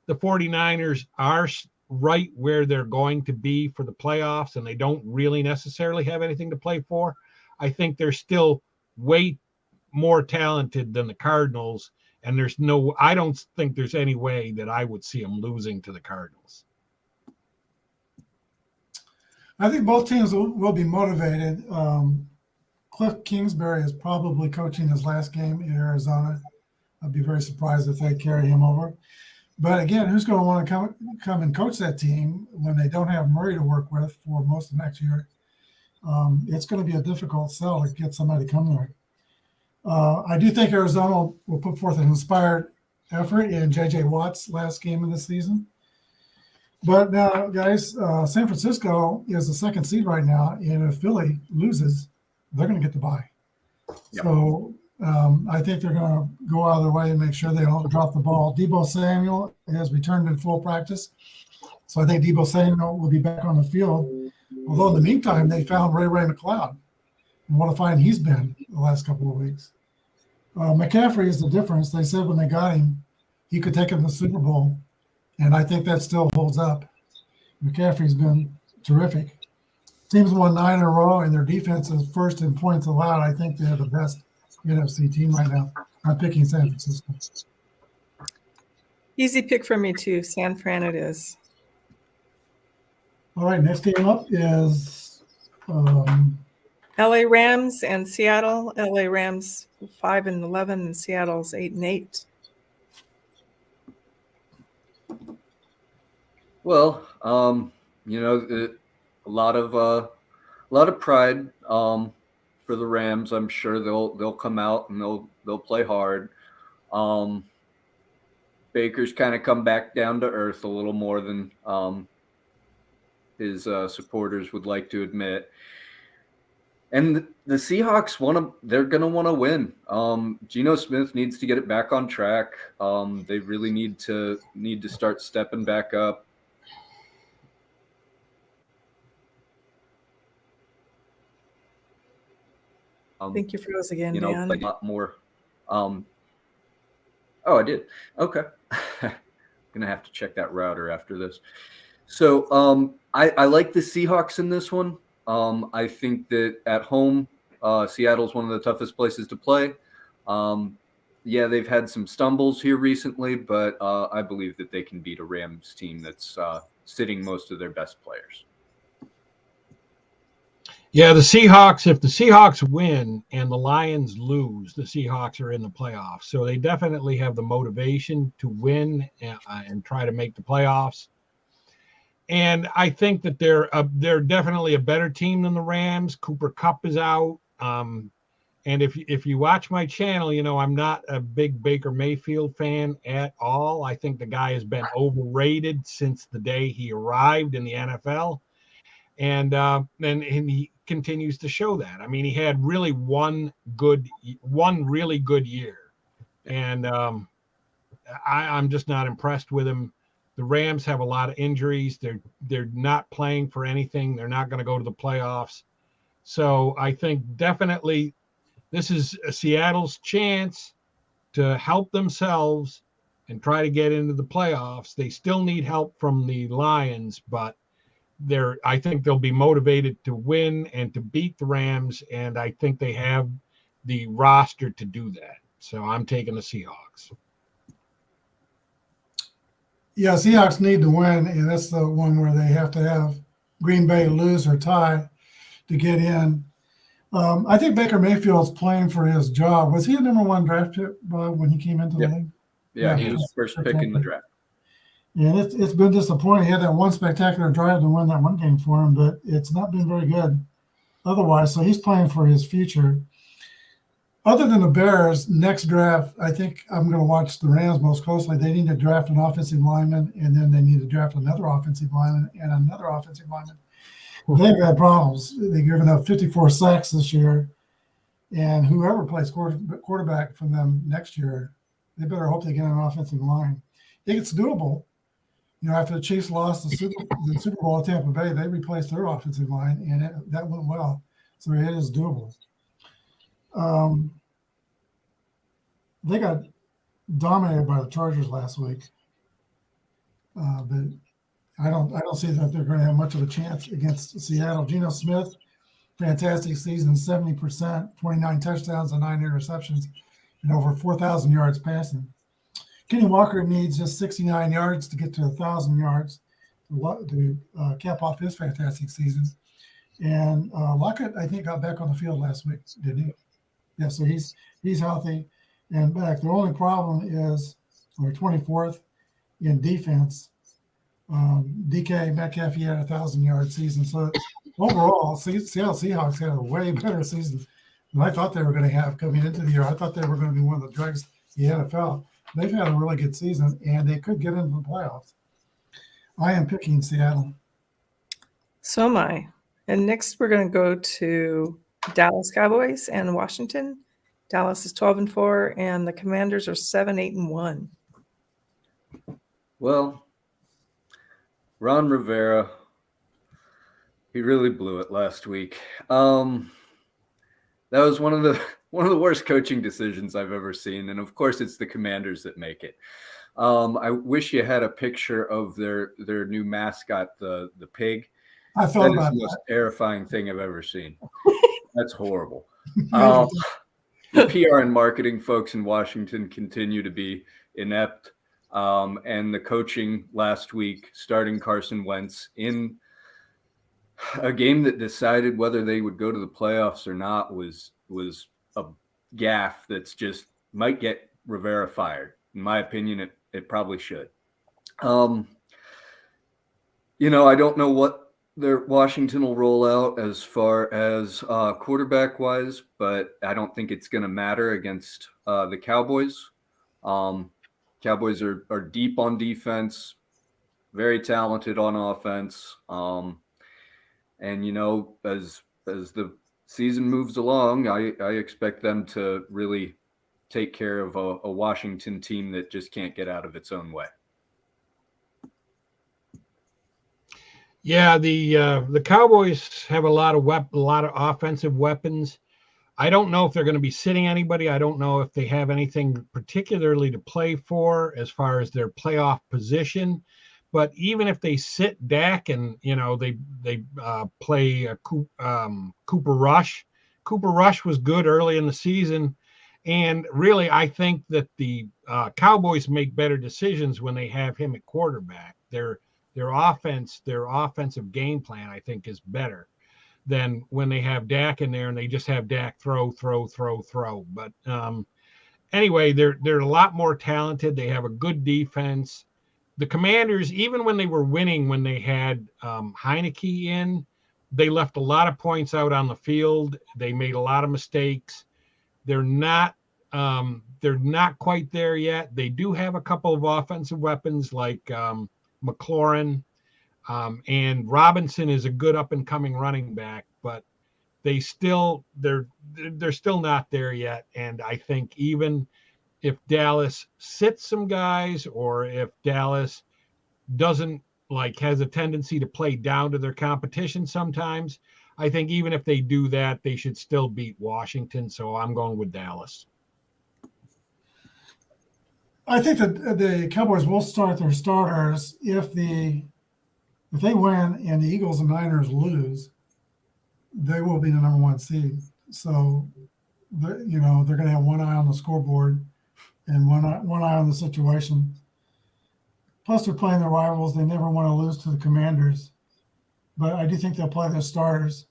49ers are right where they're going to be for the playoffs and they don't really necessarily have anything to play for, I think they're still way more talented than the Cardinals. And I don't think there's any way that I would see them losing to the Cardinals. I think both teams will be motivated. Cliff Kingsbury is probably coaching his last game in Arizona. I'd be very surprised if they carry him over. But again, who's going to want to come and coach that team when they don't have Murray to work with for most of next year? It's going to be a difficult sell to get somebody to come there. I do think Arizona will put forth an inspired effort in J.J. Watt's last game of the season. But now, guys, San Francisco is the second seed right now, and if Philly loses, they're going to get the bye. Yep. So I think they're going to go out of their way and make sure they don't drop the ball. Deebo Samuel has returned in full practice, so I think Deebo Samuel will be back on the field. Although in the meantime, they found Ray McLeod, and what a find he's been the last couple of weeks. McCaffrey is the difference. They said when they got him, he could take him to the Super Bowl, and I think that still holds up. McCaffrey's been terrific. Teams won 9 in a row, and their defense is first in points allowed. I think they're the best NFC team right now. I'm picking San Francisco. Easy pick for me, too. San Fran it is. All right, next game up is LA Rams and Seattle. LA Rams 5-11, and Seattle's 8-8. Well, a lot of pride for the Rams. I'm sure they'll come out and they'll play hard. Baker's kind of come back down to earth a little more than his supporters would like to admit. And the Seahawks they're going to want to win. Geno Smith needs to get it back on track. They really need to start stepping back up. I think you froze again, You know, Dan. like a lot more. Oh, I did. Okay. Gonna have to check that router after this. So I like the Seahawks in this one. I think that at home, Seattle's one of the toughest places to play. Yeah, they've had some stumbles here recently, but I believe that they can beat a Rams team that's sitting most of their best players. Yeah, the Seahawks, if the Seahawks win and the Lions lose, the Seahawks are in the playoffs. So they definitely have the motivation to win and try to make the playoffs. And I think that they're definitely a better team than the Rams. Cooper Kupp is out. And if you watch my channel, you know I'm not a big Baker Mayfield fan at all. I think the guy has been overrated since the day he arrived in the NFL. And he continues to show that. I mean, he had really one really good year, and I'm just not impressed with him. The Rams have a lot of injuries. They're not playing for anything. They're not going to go to the playoffs. So I think definitely this is Seattle's chance to help themselves and try to get into the playoffs. They still need help from the Lions, but I think they'll be motivated to win and to beat the Rams, and I think they have the roster to do that. So I'm taking the Seahawks. Yeah, Seahawks need to win, and that's the one where they have to have Green Bay lose or tie to get in. I think Baker Mayfield's playing for his job. Was he a number one draft pick when he came into the league? Yeah, he was first pick in the draft. Yeah, and it's been disappointing. He had that one spectacular drive to win that one game for him, but it's not been very good otherwise. So he's playing for his future. Other than the Bears, next draft, I think I'm going to watch the Rams most closely. They need to draft an offensive lineman, and then they need to draft another offensive lineman and another offensive lineman. They've had problems. They've given up 54 sacks this year, and whoever plays quarterback for them next year, they better hope they get an offensive line. I think it's doable. You know, after the Chiefs lost the Super Bowl at Tampa Bay, they replaced their offensive line, and that went well. So it is doable. They got dominated by the Chargers last week, but I don't see that they're going to have much of a chance against Seattle. Geno Smith, fantastic season, 70%, 29 touchdowns and 9 interceptions, and over 4,000 yards passing. Kenny Walker needs just 69 yards to get to 1,000 yards to cap off his fantastic season. And Lockett, I think, got back on the field last week, didn't he? Yeah, so he's healthy and back. The only problem is we're 24th in defense. DK Metcalf, he had a 1,000-yard season. So overall, Seattle Seahawks had a way better season than I thought they were going to have coming into the year. I thought they were going to be one of the dregs of the NFL. They've had a really good season, and they could get into the playoffs. I am picking Seattle. So am I. And next, we're going to go to Dallas Cowboys and Washington. Dallas is 12-4, and the Commanders are 7-8-1. Well, Ron Rivera, he really blew it last week. That was one of the worst coaching decisions I've ever seen, and of course, it's the Commanders that make it. I wish you had a picture of their new mascot, the pig. I thought That is about the most terrifying thing I've ever seen. That's horrible. that. The PR and marketing folks in Washington continue to be inept. And the coaching last week, starting Carson Wentz in a game that decided whether they would go to the playoffs or not, was a gaffe that's just might get Rivera fired. In my opinion, it probably should. You know, I don't know what Washington will roll out as far as quarterback wise, but I don't think it's going to matter against the Cowboys. Cowboys are deep on defense, very talented on offense. And as the season moves along, I expect them to really take care of a Washington team that just can't get out of its own way. Yeah, the Cowboys have a lot of offensive weapons. I don't know if they're going to be sitting anybody. I don't know if they have anything particularly to play for as far as their playoff position. But even if they sit Dak and they play Cooper Rush. Cooper Rush was good early in the season, and really I think that the Cowboys make better decisions when they have him at quarterback. Their offensive game plan, I think, is better than when they have Dak in there and they just have Dak throw. But anyway, they're a lot more talented. They have a good defense. The Commanders, even when they were winning, when they had Heineke in, they left a lot of points out on the field. They made a lot of mistakes. They're not quite there yet. They do have a couple of offensive weapons like McLaurin, and Robinson is a good up and coming running back, but they're still not there yet. And I think even if Dallas sits some guys, or if Dallas doesn't has a tendency to play down to their competition sometimes, I think even if they do that, they should still beat Washington. So I'm going with Dallas. I think that the Cowboys will start their starters if they win and the Eagles and Niners lose, they will be the number 1 seed. So they're going to have one eye on the scoreboard and one eye on the situation. Plus, they're playing their rivals. They never want to lose to the Commanders, but I do think they'll play their starters.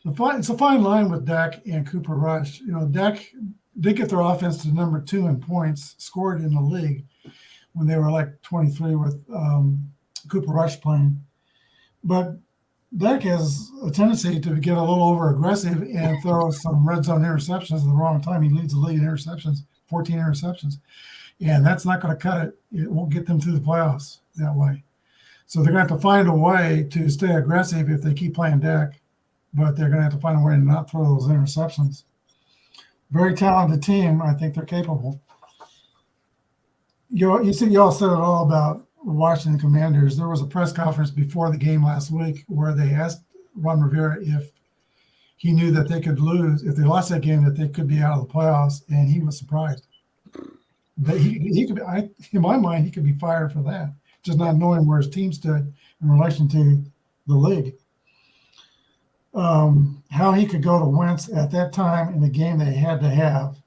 It's a fine line with Dak and Cooper Rush. Dak did get their offense to number 2 in points scored in the league when they were like 23 with Cooper Rush playing. But Dak has a tendency to get a little over aggressive and throw some red zone interceptions at the wrong time. He leads the league in interceptions, 14 interceptions. And that's not going to cut it. It won't get them through the playoffs that way. So they're going to have to find a way to stay aggressive if they keep playing Dak, but they're going to have to find a way to not throw those interceptions. Very talented team. I think they're capable. You all said it all about Washington Commanders. There was a press conference before the game last week where they asked Ron Rivera if he knew that they could lose, if they lost that game, that they could be out of the playoffs, and he was surprised. That he could be, in my mind, he could be fired for that, just not knowing where his team stood in relation to the league. How he could go to Wentz at that time in the game they had to have,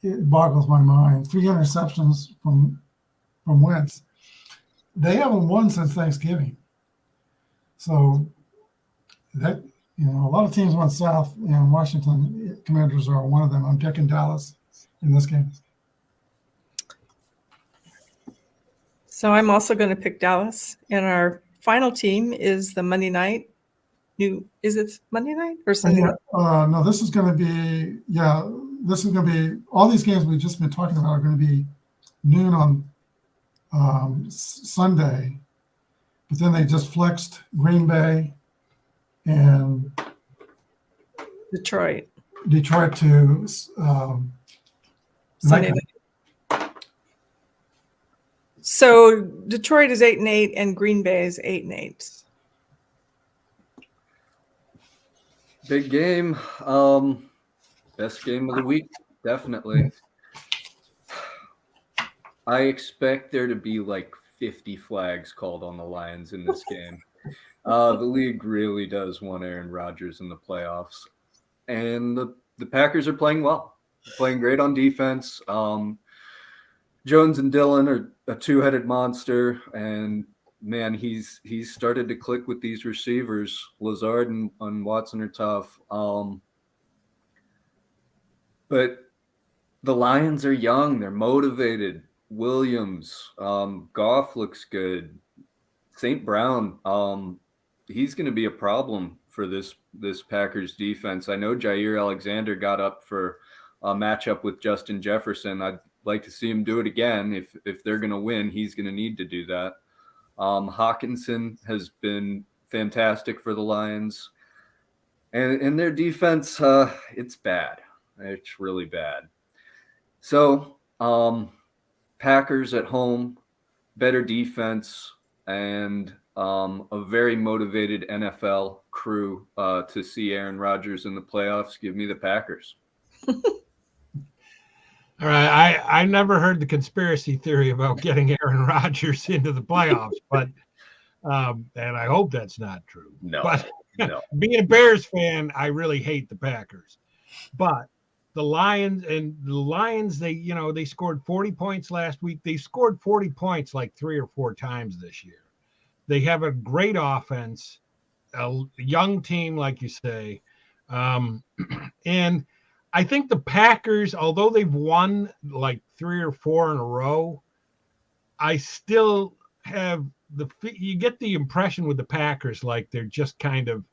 it boggles my mind. 3 interceptions from Wentz. They haven't won since Thanksgiving. So that, a lot of teams went south, and Washington Commanders are one of them. I'm picking Dallas in this game. So I'm also going to pick Dallas. And our final team is the Monday night. Is it Monday night or Sunday night? No, this is going to be, all these games we've just been talking about are going to be noon on Sunday. But then they just flexed Green Bay and Detroit to Sunday night. So Detroit is 8-8 and Green Bay is 8-8. Big game. Best game of the week, definitely. I expect there to be like 50 flags called on the Lions in this game. The league really does want Aaron Rodgers in the playoffs. And the Packers are playing well. Playing great on defense. Jones and Dillon are a two-headed monster, and man, he's started to click with these receivers. Lazard and Watson are tough. But the Lions are young. They're motivated. Williams, Goff looks good. St. Brown, he's going to be a problem for this Packers defense. I know Jair Alexander got up for a matchup with Justin Jefferson. I'd like to see him do it again. If they're going to win, he's going to need to do that. Hawkinson has been fantastic for the Lions, and their defense, it's bad. It's really bad. So Packers at home, better defense, and a very motivated NFL crew to see Aaron Rodgers in the playoffs. Give me the Packers. All right, I never heard the conspiracy theory about getting Aaron Rodgers into the playoffs, but and I hope that's not true. No, but no. Being a Bears fan, I really hate the Packers. But the Lions, they scored 40 points last week. They scored 40 points like 3 or 4 times this year. They have a great offense, a young team, like you say, and I think the Packers, although they've won like 3 or 4 in a row, I still have you get the impression with the Packers like they're just kind of,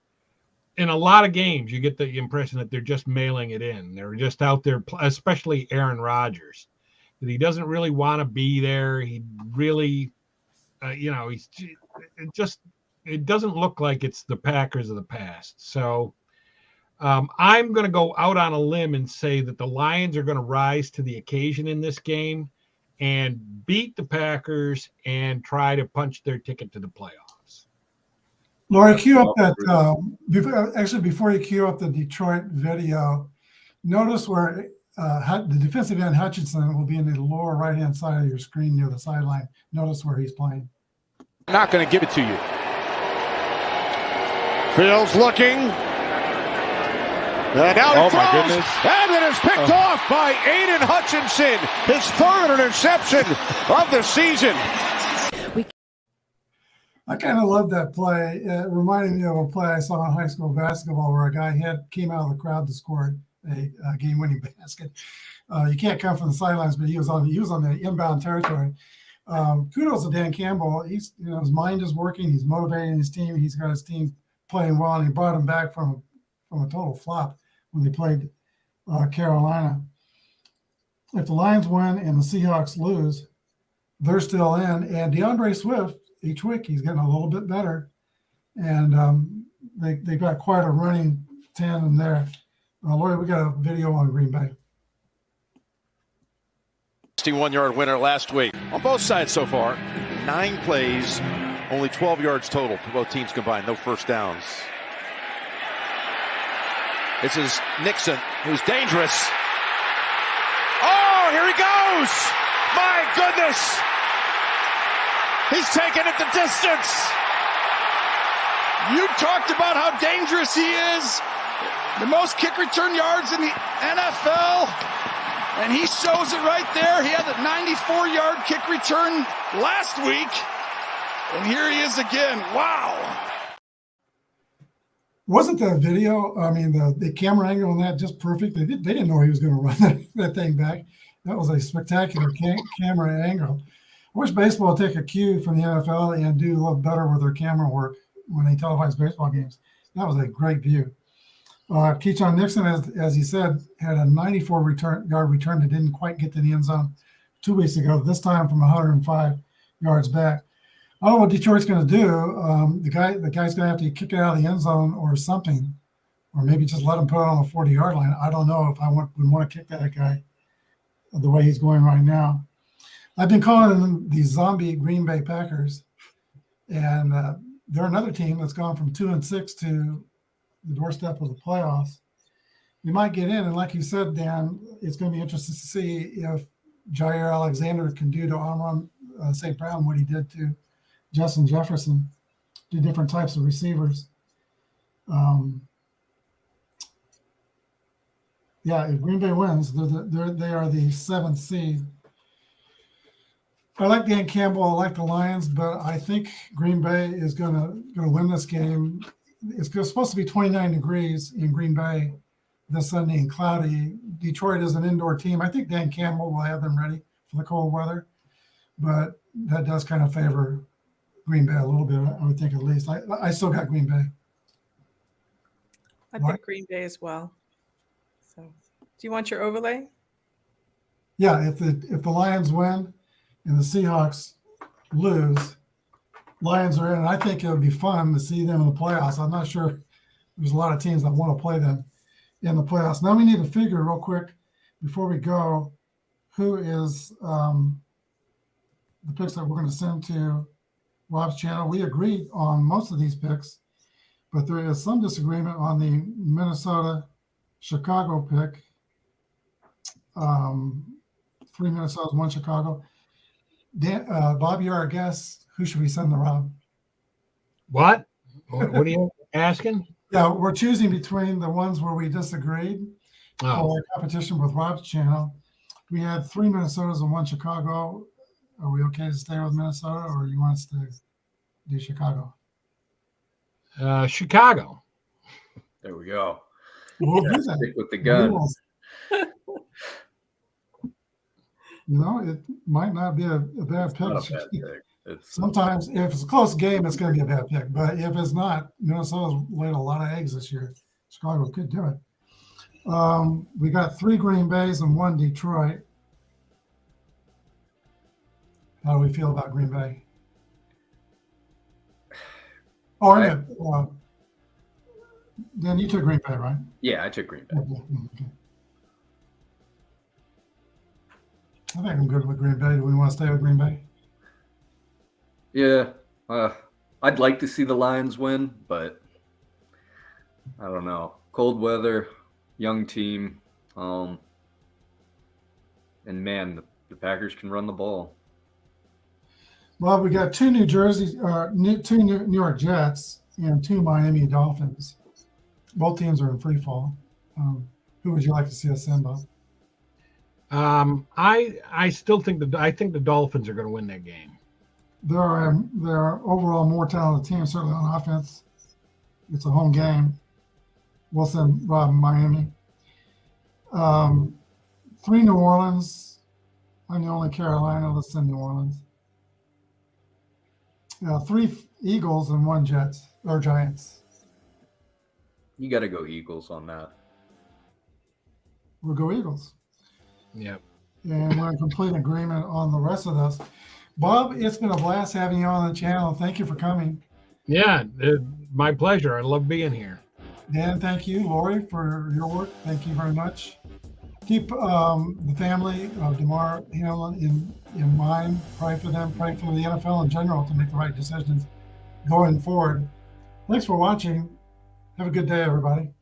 in a lot of games, you get the impression that they're just mailing it in. They're just out there, especially Aaron Rodgers, that he doesn't really want to be there. He really, it doesn't look like it's the Packers of the past. So I'm going to go out on a limb and say that the Lions are going to rise to the occasion in this game and beat the Packers and try to punch their ticket to the playoffs. Laura, cue up that before you cue up the Detroit video, notice where the defensive end Hutchinson will be in the lower right-hand side of your screen near the sideline. Notice where he's playing. I'm not going to give it to you. Fields looking. And out my goodness. And it is picked off by Aiden Hutchinson, his 3rd interception of the season. I kind of love that play. It reminded me of a play I saw in high school basketball where a guy came out of the crowd to score a game-winning basket. You can't come from the sidelines, but he was on the inbound territory. Kudos to Dan Campbell. His mind is working. He's motivating his team. He's got his team playing well, and he brought him back from a total flop when they played Carolina. If the Lions win and the Seahawks lose, they're still in. And DeAndre Swift, each week, he's getting a little bit better. And they got quite a running tandem there. Lori, we got a video on Green Bay. 61-yard winner last week. On both sides so far, 9 plays, only 12 yards total for both teams combined. No first downs. This is Nixon, who's dangerous. Oh, here he goes! My goodness! He's taking it the distance. You talked about how dangerous he is. The most kick return yards in the NFL. And he shows it right there. He had a 94-yard kick return last week. And here he is again. Wow. Wasn't that video, I mean, the camera angle on that just perfect? They didn't know he was going to run that thing back. That was a spectacular camera angle. I wish baseball would take a cue from the NFL and do a little better with their camera work when they televise baseball games. That was a great view. Keyshawn Nixon, as he said, had a 94-yard return that didn't quite get to the end zone 2 weeks ago, this time from 105 yards back. I don't know what Detroit's going to do. The guy's going to have to kick it out of the end zone or something, or maybe just let him put it on the 40-yard line. I don't know if I would want to kick that guy the way he's going right now. I've been calling them the zombie Green Bay Packers, and they're another team that's gone from 2-6 to the doorstep of the playoffs. We might get in, and like you said, Dan, it's going to be interesting to see if Jair Alexander can do to Amon St. Brown what he did to Justin Jefferson, do different types of receivers. If Green Bay wins, they are the 7th seed. I like Dan Campbell. I like the Lions, but I think Green Bay is going to win this game. It's supposed to be 29 degrees in Green Bay this Sunday and cloudy. Detroit is an indoor team. I think Dan Campbell will have them ready for the cold weather, but that does kind of favor Green Bay a little bit. I would think at least. I still got Green Bay. I What? picked Green Bay as well. So, do you want your overlay? Yeah, if the Lions win and the Seahawks lose, Lions are in. And I think it would be fun to see them in the playoffs. I'm not sure there's a lot of teams that want to play them in the playoffs. Now we need to figure real quick before we go who is the picks that we're going to send to Rob's channel. We agreed on most of these picks, but there is some disagreement on the Minnesota-Chicago pick. 3 Minnesotas, 1 Chicago. Bob, you're our guest. Who should we send to Rob? What? What are you asking? Yeah, we're choosing between the ones where we disagreed for our competition with Rob's channel. We had 3 Minnesotas and 1 Chicago. Are we okay to stay with Minnesota, or you want us to do Chicago? Chicago. There we go. We'll Yeah, do that. stick with the gun. You know, it might not be a bad pick. Not a bad pick. Sometimes, if it's a close game, it's going to be a bad pick. But if it's not, Minnesota's laid a lot of eggs this year. Chicago could do it. We got 3 Green Bays and 1 Detroit. How do we feel about Green Bay? Oh, Dan, you took Green Bay, right? Yeah, I took Green Bay. Okay. I think I'm good with Green Bay. Do we want to stay with Green Bay? Yeah, I'd like to see the Lions win, but I don't know. Cold weather, young team, and man, the Packers can run the ball. Well, we got 2 New Jersey, 2 New York Jets, and 2 Miami Dolphins. Both teams are in free fall. Who would you like to see us send, Bob? I still think the Dolphins are going to win that game. They're overall more talented team, certainly on offense. It's a home game. We'll send Rob Miami. 3 New Orleans. I'm the only Carolina. Let's send New Orleans. 3 Eagles and 1 Jets or Giants. You got to go Eagles on that. We'll go Eagles. Yep. And we're in complete agreement on the rest of those. Bob, it's been a blast having you on the channel. Thank you for coming. Yeah, my pleasure. I love being here. Dan, thank you. Lori, for your work. Thank you very much. Keep the family of DeMar Hamlin in mind. Pray for them. Pray for the NFL in general to make the right decisions going forward. Thanks for watching. Have a good day, everybody.